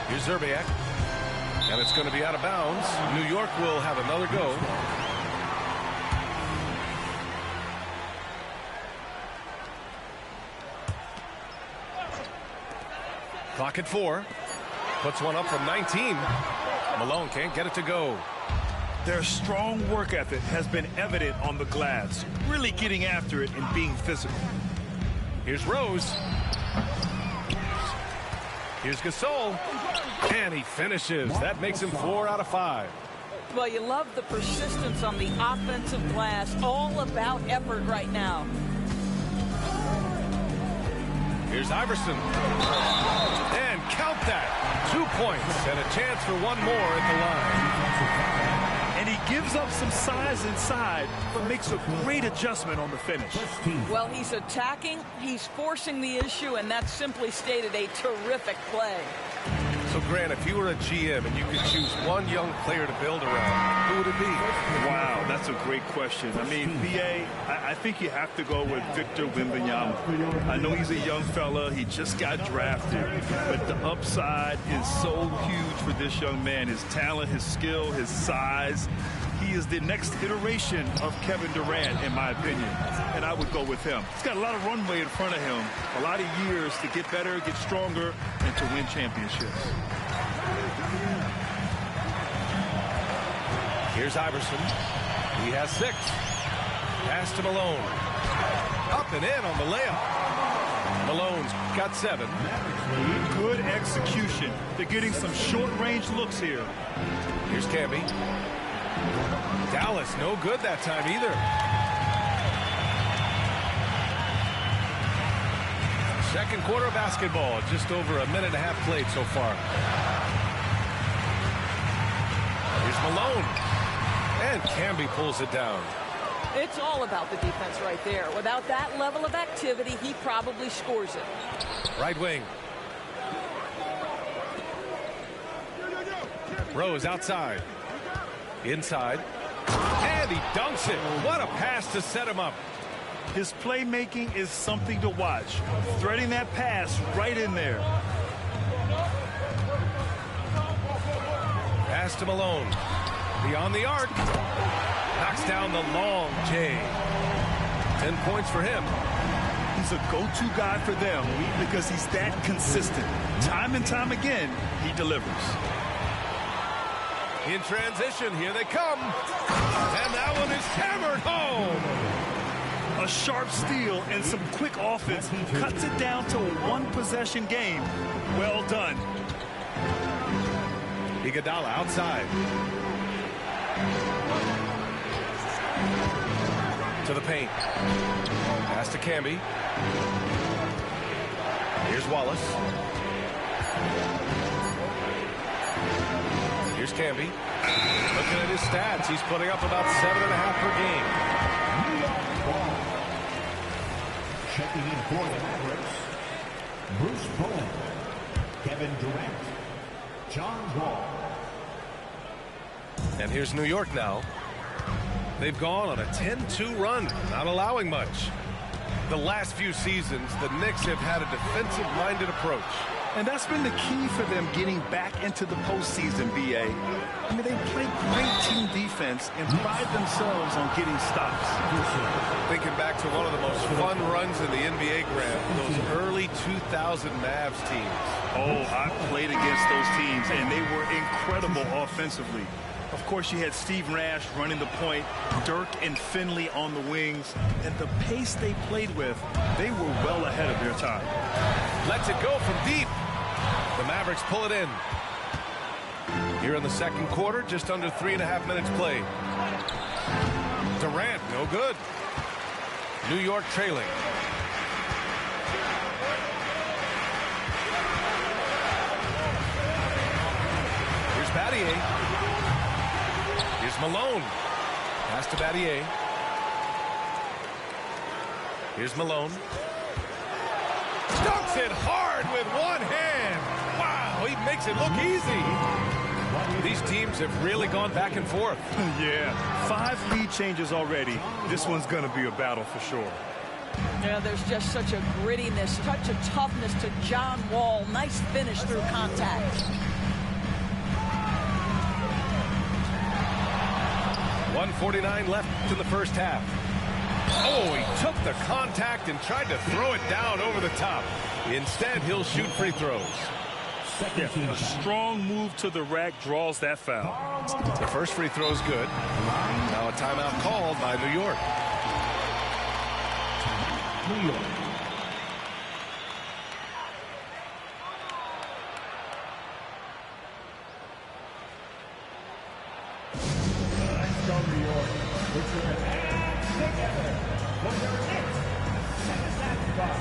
Speaker 1: Here's Zerbiak. And it's going to be out of bounds. New York will have another go. Clock at 4. Puts one up from 19. Malone can't get it to go.
Speaker 2: Their strong work ethic has been evident on the glass, really getting after it and being physical.
Speaker 1: Here's Rose. Here's Gasol. And he finishes. That makes him 4 out of 5.
Speaker 10: Well, you love the persistence on the offensive glass. All about effort right now.
Speaker 1: Here's Iverson. And count that. 2 points and a chance for one more at the line.
Speaker 2: And he gives up some size inside, but makes a great adjustment on the finish.
Speaker 10: Well, he's attacking, he's forcing the issue, and that's simply stated a terrific play.
Speaker 1: So, Grant, if you were a GM and you could choose one young player to build around, who would it be?
Speaker 2: Wow, that's a great question. I mean, BA, I think you have to go with Victor Wembanyama. I know he's a young fella. He just got drafted. But the upside is so huge for this young man. His talent, his skill, his size. He is the next iteration of Kevin Durant, in my opinion. And I would go with him. He's got a lot of runway in front of him. A lot of years to get better, get stronger, and to win championships.
Speaker 1: Here's Iverson. He has 6. Pass to Malone. Up and in on the layup. Malone's got 7.
Speaker 2: Good execution. They're getting some short-range looks here.
Speaker 1: Here's Camby. Dallas, no good that time either. Second quarter of basketball. Just over a minute and a half played so far. Here's Malone. And Camby pulls it down.
Speaker 10: It's all about the defense right there. Without that level of activity, he probably scores it.
Speaker 1: Right wing. Rose outside. Inside. And he dunks it. What a pass to set him up.
Speaker 2: His playmaking is something to watch. Threading that pass right in there.
Speaker 1: Pass to Malone. Beyond the arc. Knocks down the long J. 10 points for him.
Speaker 2: He's a go-to guy for them because he's that consistent. Time and time again, he delivers.
Speaker 1: In transition, here they come. And that one is hammered home.
Speaker 2: A sharp steal and some quick offense cuts it down to a one-possession game. Well done.
Speaker 1: Iguodala outside. To the paint. Pass to Camby. Here's Wallace. Here's Camby. Looking at his stats, he's putting up about 7.5 per game.
Speaker 4: Checking in for the Mavericks, Bruce Bowen, Kevin Durant, John Wall.
Speaker 1: And here's New York now. They've gone on a 10-2 run, not allowing much. The last few seasons, the Knicks have had a defensive-minded approach.
Speaker 2: And that's been the key for them getting back into the postseason, B.A. I mean, they play great team defense and pride themselves on getting stops.
Speaker 1: Thinking back to one of the most fun runs in the NBA, Grant, those early 2000 Mavs teams.
Speaker 2: Oh, I played against those teams, and they were incredible offensively. Of course, you had Steve Nash running the point, Dirk and Finley on the wings, and the pace they played with, they were well ahead of their time.
Speaker 1: Lets it go from deep. The Mavericks pull it in. Here in the second quarter, just under 3.5 minutes played. Durant, no good. New York trailing. Here's Battier. Here's Malone. Pass to Battier. Here's Malone. Dunks it hard with one hand. Wow, he makes it look easy. These teams have really gone back and forth.
Speaker 2: Yeah, 5 lead changes already. This one's going to be a battle for sure.
Speaker 10: Yeah, there's just such a grittiness, such a toughness to John Wall. Nice finish through contact.
Speaker 1: 1:49 left in the first half. Oh, he took the contact and tried to throw it down over the top. Instead, he'll shoot free throws.
Speaker 2: Yeah, a strong move to the rack draws that foul.
Speaker 1: The first free throw is good. Now a timeout called by New York.
Speaker 4: New York. Let's go, New York. Put your hands together for your next second spot.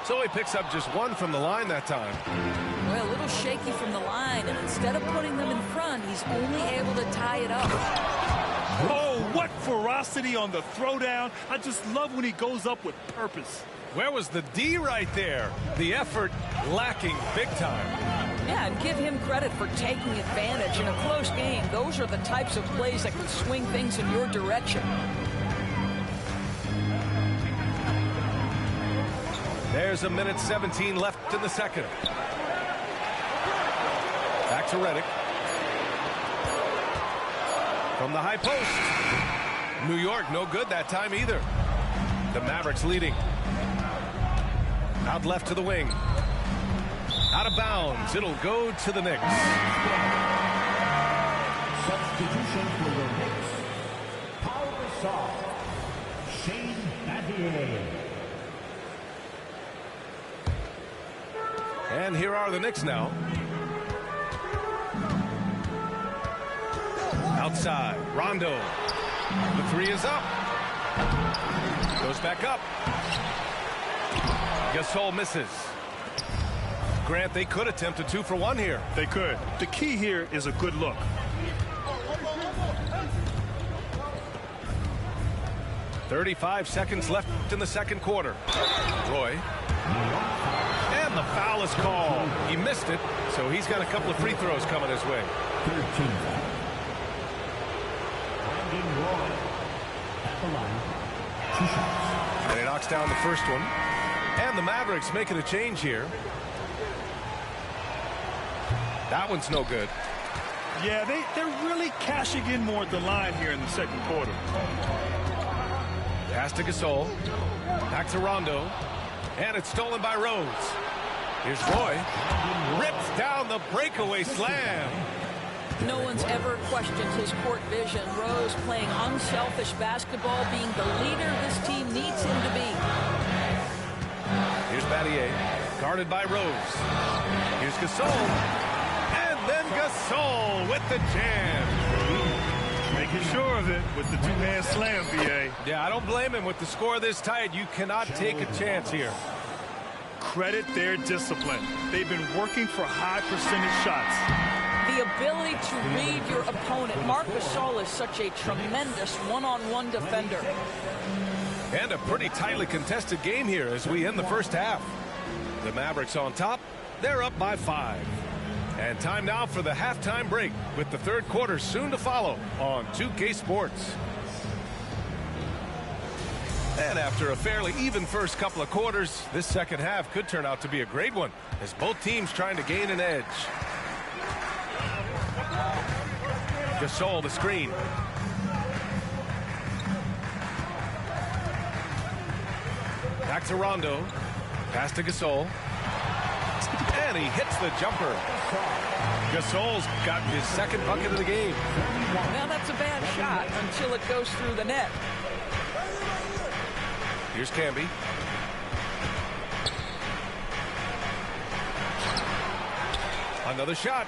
Speaker 1: So he picks up just one from the line that time.
Speaker 10: Well, a little shaky from the line, and instead of putting them in front, he's only able to tie it up.
Speaker 2: Oh, what ferocity on the throwdown. I just love when he goes up with purpose.
Speaker 1: Where was the D right there? The effort lacking big time.
Speaker 10: Yeah, and give him credit for taking advantage in a close game. Those are the types of plays that can swing things in your direction.
Speaker 1: There's 1:17 left in the second. Back to Redick. From the high post. New York, no good that time either. The Mavericks leading. Out left to the wing. Out of bounds. It'll go to the Knicks.
Speaker 4: Substitution for the Knicks. Power soft. Shane Battier.
Speaker 1: And here are the Knicks now. Outside. Rondo. The three is up. Goes back up. Gasol misses. Grant, they could attempt a 2-for-1 here.
Speaker 2: They could. The key here is a good look.
Speaker 1: .35 seconds left in the second quarter. Roy. And the foul is called. He missed it, so he's got a couple of free throws coming his way.
Speaker 4: 13. Brandon Roy at the line. 2 shots.
Speaker 1: And he knocks down the first one. And the Mavericks making a change here. That one's no good.
Speaker 2: Yeah, they're really cashing in more at the line here in the second quarter.
Speaker 1: Pass to Gasol. Back to Rondo. And it's stolen by Rose. Here's Roy. Rips down the breakaway slam.
Speaker 10: No one's ever questioned his court vision. Rose playing unselfish basketball, being the leader this team needs him to be.
Speaker 1: Here's Battier, guarded by Rose. Here's Gasol. And then Gasol with the jam.
Speaker 2: Making sure of it with the two-hand slam, B.A.
Speaker 1: Yeah, I don't blame him. With the score this tight, you cannot take a chance here.
Speaker 2: Credit their discipline. They've been working for high percentage shots.
Speaker 10: The ability to read your opponent. Marc Gasol is such a tremendous one-on-one defender.
Speaker 1: And a pretty tightly contested game here as we end the first half. The Mavericks on top. They're up by 5. And time now for the halftime break, with the third quarter soon to follow on 2K Sports. And after a fairly even first couple of quarters, this second half could turn out to be a great one, as both teams trying to gain an edge. Gasol the screen. Back to Rondo. Pass to Gasol. And he hits the jumper. Gasol's got his second bucket of the game.
Speaker 10: Now that's a bad shot until it goes through the net.
Speaker 1: Here's Camby. Another shot.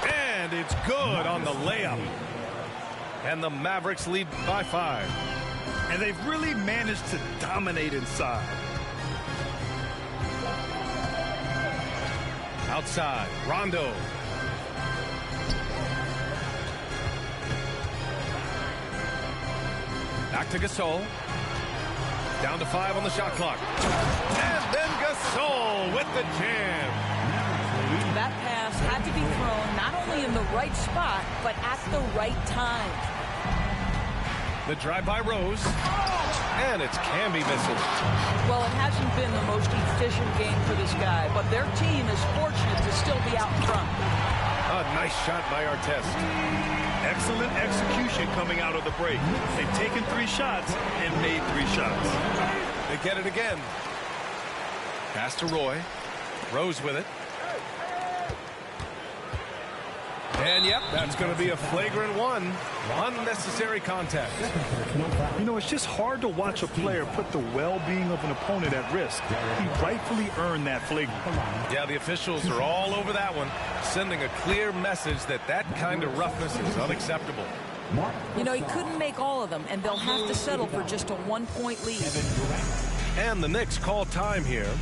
Speaker 1: And it's good on the layup. And the Mavericks lead by 5.
Speaker 2: And they've really managed to dominate inside.
Speaker 1: Outside, Rondo. Back to Gasol. Down to 5 on the shot clock. And then Gasol with the jam.
Speaker 10: That pass had to be thrown not only in the right spot, but at the right time.
Speaker 1: The drive by Rose. And it's Camby missing.
Speaker 10: Well, it hasn't been the most efficient game for this guy, but their team is fortunate to still be out in front.
Speaker 1: A nice shot by Artest.
Speaker 2: Excellent execution coming out of the break. They've taken 3 shots and made 3 shots.
Speaker 1: They get it again. Pass to Roy. Rose with it. And yep, that's going to be a flagrant 1. Unnecessary contact.
Speaker 2: You know, it's just hard to watch a player put the well-being of an opponent at risk. He rightfully earned that flagrant.
Speaker 1: Yeah, the officials are all over that one, sending a clear message that that kind of roughness is unacceptable.
Speaker 10: You know, he couldn't make all of them, and they'll have to settle for just a 1-point lead.
Speaker 1: And the Knicks call time here.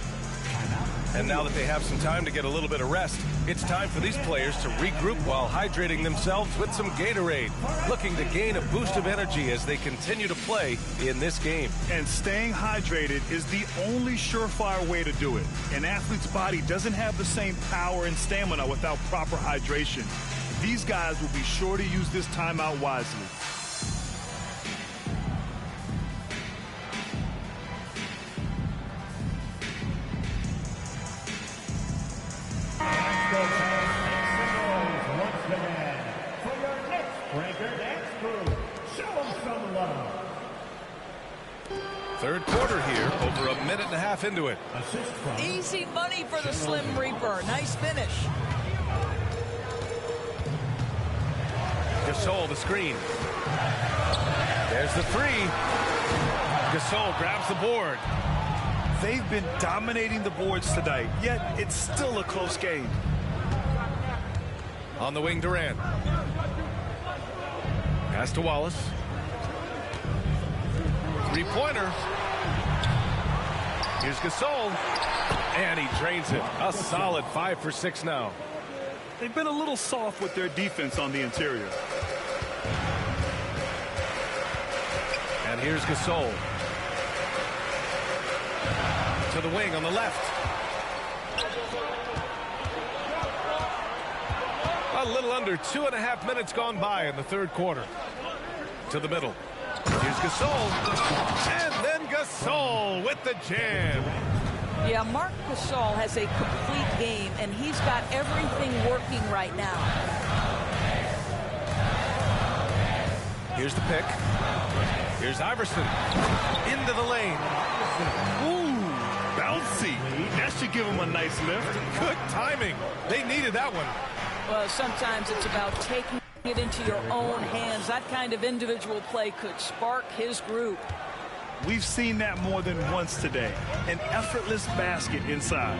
Speaker 1: And now that they have some time to get a little bit of rest, it's time for these players to regroup while hydrating themselves with some Gatorade, looking to gain a boost of energy as they continue to play in this game.
Speaker 2: And staying hydrated is the only surefire way to do it. An athlete's body doesn't have the same power and stamina without proper hydration. These guys will be sure to use this timeout wisely.
Speaker 1: Third quarter here, over a minute and a half into it.
Speaker 10: Easy money for the Slim Reaper. Nice finish.
Speaker 1: Gasol the screen. There's the 3. Gasol grabs the board.
Speaker 2: They've been dominating the boards tonight, yet it's still a close game.
Speaker 1: On the wing, Durant. Pass to Wallace. 3-pointer. Here's Gasol. And he drains it. A solid 5 for 6 now.
Speaker 2: They've been a little soft with their defense on the interior.
Speaker 1: And here's Gasol. To the wing on the left. A little under 2.5 minutes gone by in the third quarter. To the middle. Here's Gasol. And then Gasol with the jam.
Speaker 10: Yeah, Marc Gasol has a complete game, and he's got everything working right now.
Speaker 1: Here's the pick. Here's Iverson. Into the lane.
Speaker 2: Ooh, bouncy. That should give him a nice lift.
Speaker 1: Good timing. They needed that one.
Speaker 10: Well, sometimes it's about taking it into your own hands. That kind of individual play could spark his group.
Speaker 2: We've seen that more than once today. An effortless basket inside.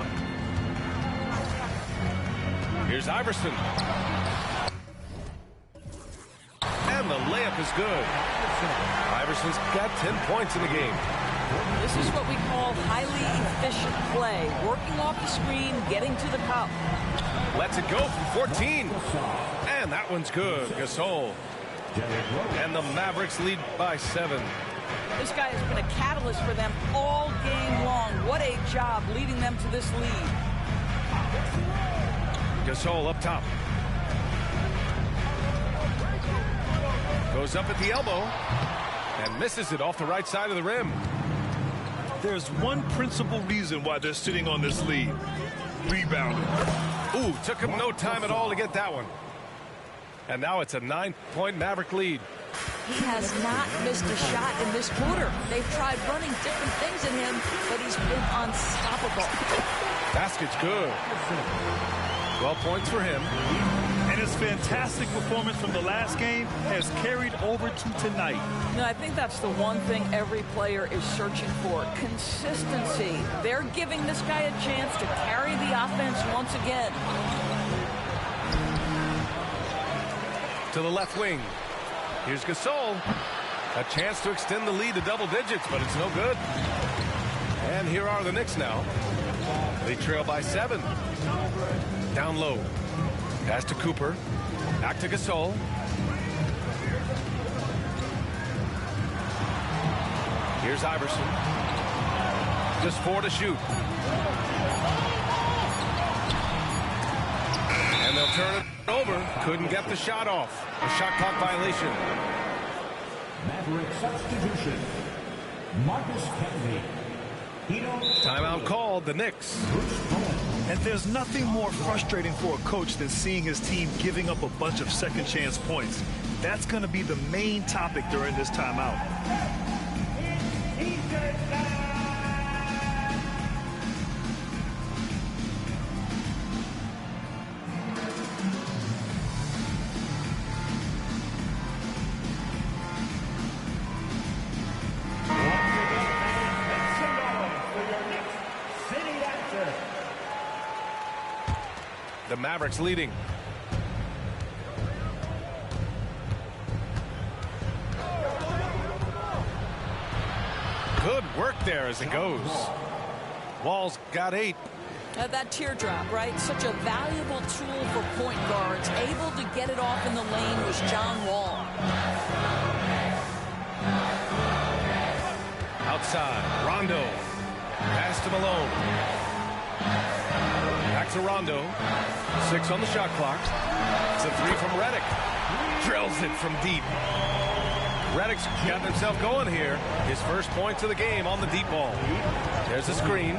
Speaker 1: Here's Iverson. And the layup is good. Iverson's got 10 points in the game.
Speaker 10: This is what we call highly efficient play. Working off the screen, getting to the cup.
Speaker 1: Lets it go from 14. And that one's good. Gasol. And the Mavericks lead by 7.
Speaker 10: This guy has been a catalyst for them all game long. What a job leading them to this lead.
Speaker 1: Gasol up top. Goes up at the elbow. And misses it off the right side of the rim.
Speaker 2: There's one principal reason why they're sitting on this lead. Rebounding.
Speaker 1: Ooh, took him no time at all to get that one. And now it's a 9-point Maverick lead.
Speaker 10: He has not missed a shot in this quarter. They've tried running different things at him, but he's been unstoppable.
Speaker 1: Basket's good. 12 points for him.
Speaker 2: And his fantastic performance from the last game has carried over to tonight.
Speaker 10: No, I think that's the one thing every player is searching for. Consistency. They're giving this guy a chance to carry the offense once again.
Speaker 1: To the left wing. Here's Gasol. A chance to extend the lead to double digits, but it's no good. And here are the Knicks now. They trail by 7. Down low. Pass to Cooper. Back to Gasol. Here's Iverson. Just 4 to shoot. And they'll turn it over. Couldn't get the shot off. A shot clock violation.
Speaker 4: Maverick substitution. Marcus Kennedy.
Speaker 1: Timeout called, the Knicks.
Speaker 2: And there's nothing more frustrating for a coach than seeing his team giving up a bunch of second chance points. That's going to be the main topic during this timeout.
Speaker 1: The Mavericks leading. Good work there as it goes. Wall's got 8.
Speaker 10: That teardrop, right? Such a valuable tool for point guards. Able to get it off in the lane was John Wall.
Speaker 1: Outside, Rondo. Pass to Malone. Back to Rondo. 6 on the shot clock. It's a 3 from Redick. Drills it from deep. Redick's got himself going here. His first points of the game on the deep ball. There's the screen.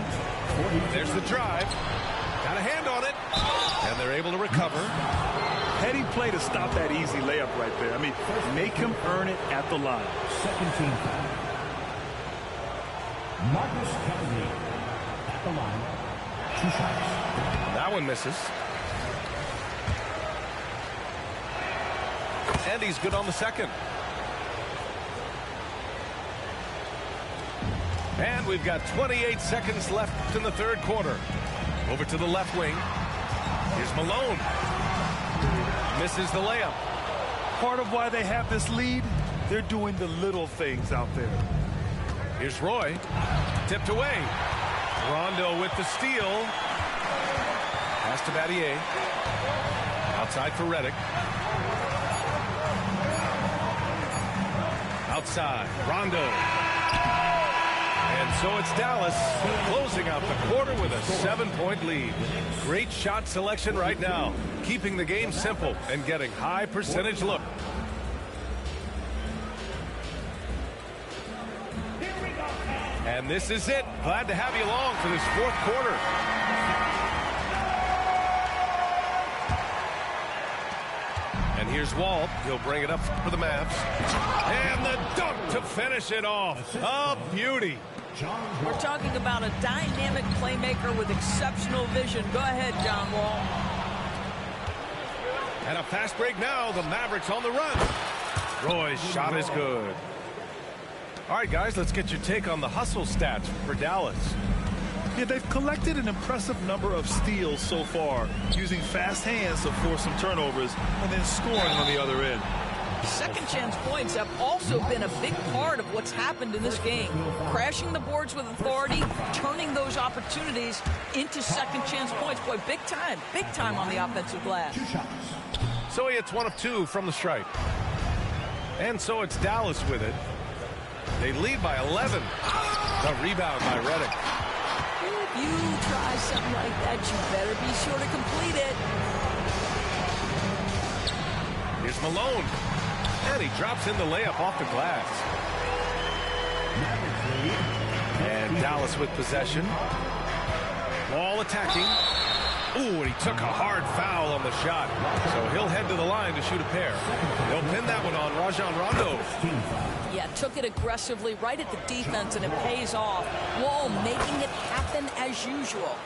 Speaker 1: There's the drive. Got a hand on it. And they're able to recover.
Speaker 2: Heady play to stop that easy layup right there. I mean, make him earn it at the line.
Speaker 4: Second team foul. Marcus Kennedy at the line. 2 shots.
Speaker 1: That one misses. And he's good on the second. And we've got 28 seconds left in the third quarter. Over to the left wing. Here's Malone. Misses the layup.
Speaker 2: Part of why they have this lead, they're doing the little things out there.
Speaker 1: Here's Roy. Tipped away. Rondo with the steal. Pass to Battier. Outside for Redick. Outside. Rondo. And so it's Dallas closing out the quarter with a 7-point lead. Great shot selection right now. Keeping the game simple and getting high percentage look. And this is it. Glad to have you along for this fourth quarter. And here's Walt. He'll bring it up for the Mavs. And the dunk to finish it off. A beauty.
Speaker 10: We're talking about a dynamic playmaker with exceptional vision. Go ahead, John Wall.
Speaker 1: And a fast break now. The Mavericks on the run. Roy's shot is good. All right, guys, let's get your take on the hustle stats for Dallas.
Speaker 2: Yeah, they've collected an impressive number of steals so far, using fast hands to force some turnovers and then scoring on the other end.
Speaker 10: Second chance points have also been a big part of what's happened in this game. Crashing the boards with authority, turning those opportunities into second chance points. Boy, big time on the offensive glass.
Speaker 1: So he hits 1 of 2 from the stripe. And so it's Dallas with it. They lead by 11. The rebound by Redick.
Speaker 10: If you try something like that, you better be sure to complete it.
Speaker 1: Here's Malone. And he drops in the layup off the glass. And Dallas with possession. Wall attacking. Ooh, and he took a hard foul on the shot. So he'll head to the line to shoot a pair. They'll pin that one on Rajon Rondo.
Speaker 10: Yeah, took it aggressively right at the defense, and it pays off. Wall making it happen as usual.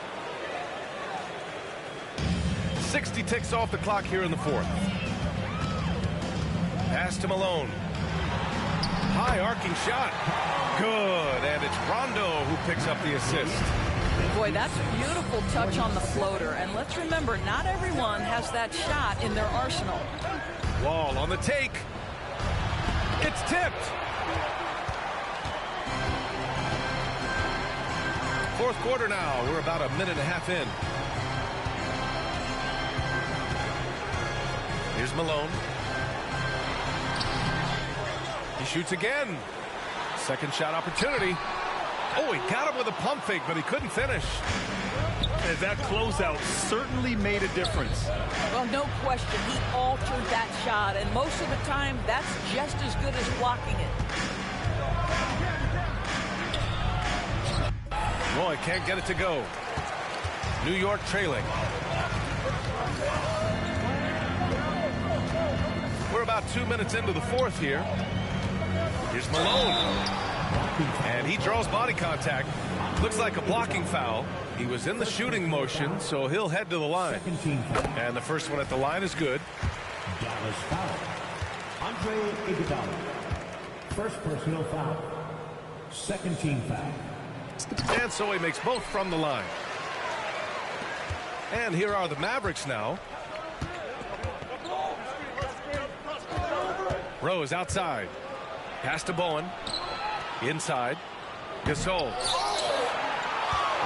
Speaker 1: 60 ticks off the clock here in the fourth. Pass to Malone. High arcing shot. Good. And it's Rondo who picks up the assist.
Speaker 10: Boy, that's a beautiful touch on the floater. And let's remember, not everyone has that shot in their arsenal.
Speaker 1: Wall on the take. It's tipped. Fourth quarter now. We're about a minute and a half in. Here's Malone. He shoots again. Second shot opportunity. Oh, he got him with a pump fake, but he couldn't finish.
Speaker 2: And that closeout certainly made a difference.
Speaker 10: Well, no question. He altered that shot, and most of the time, that's just as good as blocking it.
Speaker 1: Roy can't get it to go. New York trailing. We're about 2 minutes into the fourth here. Here's Malone. And he draws body contact. Looks like a blocking foul. He was in the shooting motion, so he'll head to the line. And the first one at the line is good.
Speaker 4: Dallas foul. Andre Iguodala. First personal foul. Second team foul.
Speaker 1: And so he makes both from the line. And here are the Mavericks now. Rose outside. Pass to Bowen. Inside. Gasol.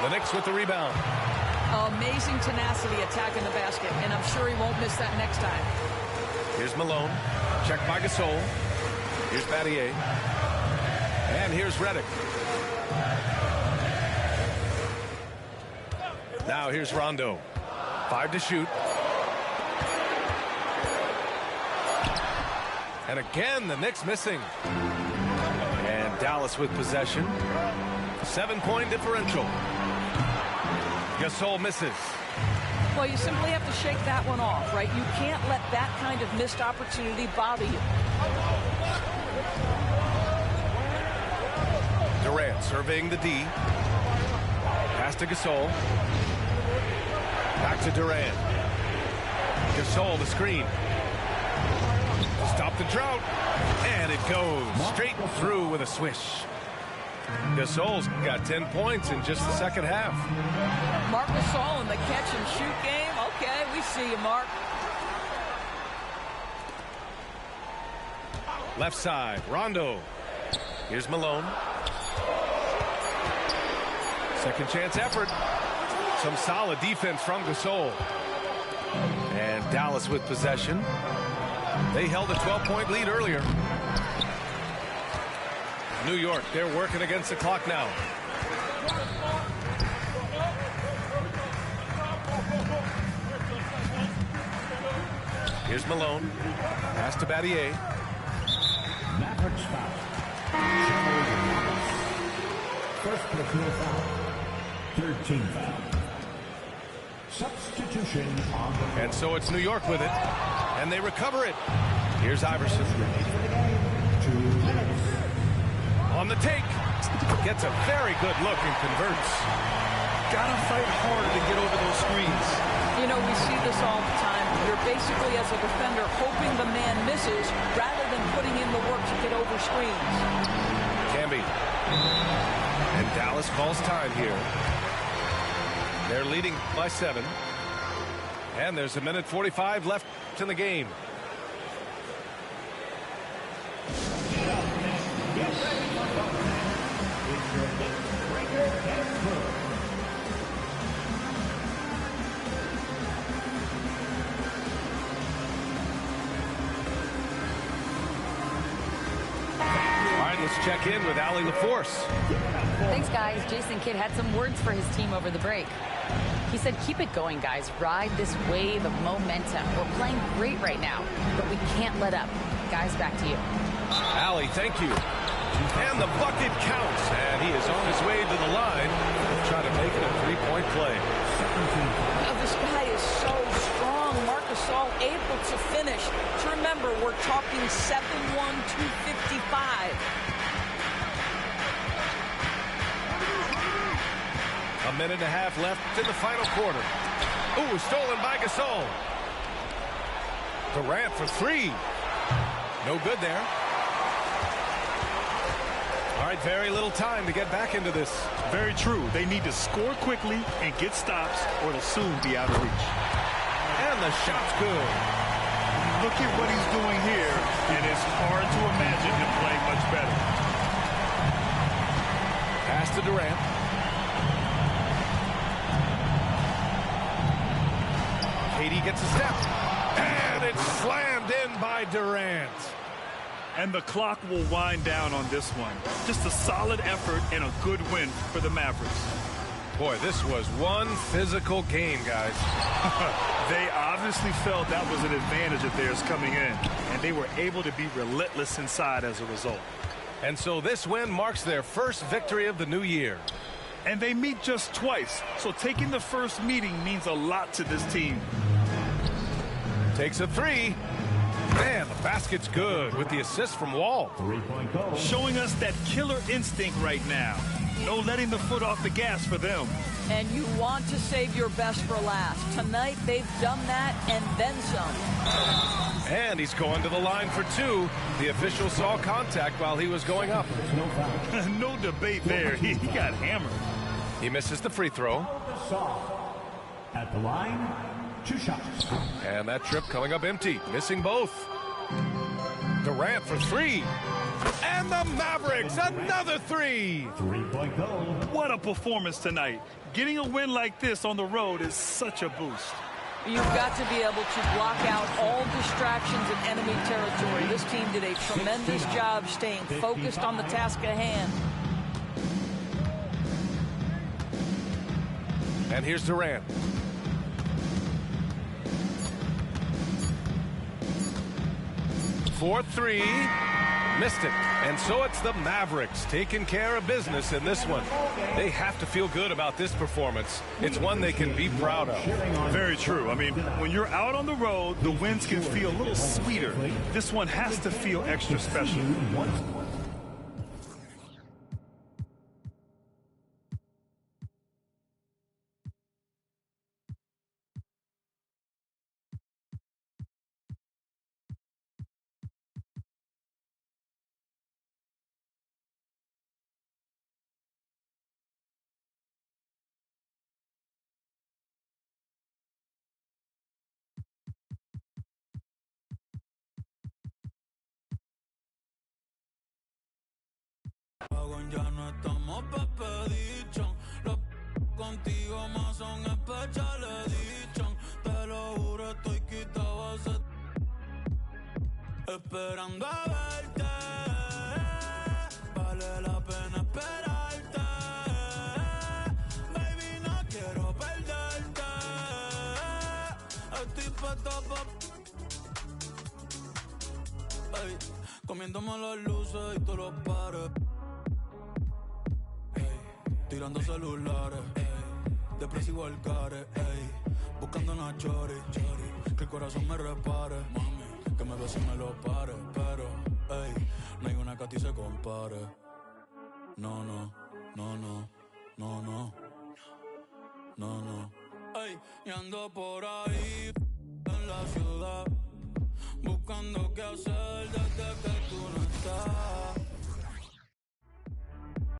Speaker 1: The Knicks with the rebound.
Speaker 10: Amazing tenacity attacking the basket, and I'm sure he won't miss that next time.
Speaker 1: Here's Malone. Checked by Gasol. Here's Battier. And here's Redick. Now here's Rondo. 5 to shoot. And again, the Knicks missing. And Dallas with possession. 7-point differential. Gasol misses.
Speaker 10: Well, you simply have to shake that one off, right? You can't let that kind of missed opportunity bother you.
Speaker 1: Durant surveying the D. Pass to Gasol. Back to Durant. Gasol the screen. Stop the drought. And it goes straight through with a swish. Gasol's got 10 points in just the second half.
Speaker 10: Marc Gasol in the catch and shoot game. Okay, we see you, Mark.
Speaker 1: Left side, Rondo. Here's Malone. Second chance effort. Some solid defense from Gasol. And Dallas with possession. They held a 12-point lead earlier. New York, they're working against the clock now. Here's Malone. Pass to Battier.
Speaker 4: Mavericks foul. First personal foul. Third team foul. Substitution on the...
Speaker 1: And so it's New York with it. And they recover it. Here's Iverson.
Speaker 4: 2 minutes.
Speaker 1: On the take. Gets a very good look and converts.
Speaker 2: Gotta fight harder to get over those screens.
Speaker 10: You know, we see this all the time. You're basically, as a defender, hoping the man misses rather than putting in the work to get over screens.
Speaker 1: Camby. And Dallas calls time here. They're leading by 7. And there's a minute 45 left in the game. Let's check in with Allie LaForce.
Speaker 5: Thanks, guys. Jason Kidd had some words for his team over the break. He said, keep it going, guys. Ride this wave of momentum. We're playing great right now, but we can't let up. Guys, back to you.
Speaker 1: Allie, thank you. And the bucket counts. And he is on his way to the line. Trying to make it a three-point play.
Speaker 10: Now, this guy is so strong. Marc Gasol able to finish. To remember, we're talking 7'1", 255.
Speaker 1: A minute and a half left in the final quarter. Ooh, stolen by Gasol. Durant for 3. No good there. All right, very little time to get back into this.
Speaker 2: Very true. They need to score quickly and get stops, or it'll soon be out of reach.
Speaker 1: And the shot's good.
Speaker 2: Look at what he's doing here, and it's hard to imagine him playing much better.
Speaker 1: Pass to Durant. KD gets a step. And it's slammed in by Durant.
Speaker 2: And the clock will wind down on this one. Just a solid effort and a good win for the Mavericks.
Speaker 1: Boy, this was one physical game, guys.
Speaker 2: They obviously felt that was an advantage of theirs coming in, and they were able to be relentless inside as a result.
Speaker 1: And so this win marks their first victory of the new year.
Speaker 2: And they meet just twice, so taking the first meeting means a lot to this team.
Speaker 1: Takes a 3. Man, the basket's good with the assist from Wall.
Speaker 2: Showing us that killer instinct right now. No letting the foot off the gas for them.
Speaker 10: And you want to save your best for last. Tonight, they've done that and then some.
Speaker 1: And he's going to the line for 2. The official saw contact while he was going up.
Speaker 2: No debate there. He got hammered.
Speaker 1: He misses the free throw.
Speaker 4: At the line, 2 shots.
Speaker 1: And that trip coming up empty, missing both. Durant for 3. And the Mavericks, another 3.
Speaker 4: 3-point goal.
Speaker 2: What a performance tonight. Getting a win like this on the road is such a boost.
Speaker 10: You've got to be able to block out all distractions in enemy territory. This team did a tremendous job staying focused on the task at hand.
Speaker 1: And here's Durant. For 3. Missed it. And so it's the Mavericks taking care of business in this one. They have to feel good about this performance. It's one they can be proud of.
Speaker 2: Very true. I mean, when you're out on the road, the wins can feel a little sweeter. This one has to feel extra special.
Speaker 7: Ya no estamos pepedichon. Los contigo más son especiales dichon. Te lo juro, estoy quitado hace esperando a verte. Vale la pena esperarte. Baby, no quiero perderte. Estoy puesto ey, comiéndome las luces y todos los pares. Tirando celulares, depresivo al care, buscando una chori, que el corazón me repare, mami, que me bese y me lo pare, pero, no hay una que a ti se compare. No, no, no, no, no, no, no, no. Y ando por ahí, en la ciudad, buscando qué hacer desde que tú no estás.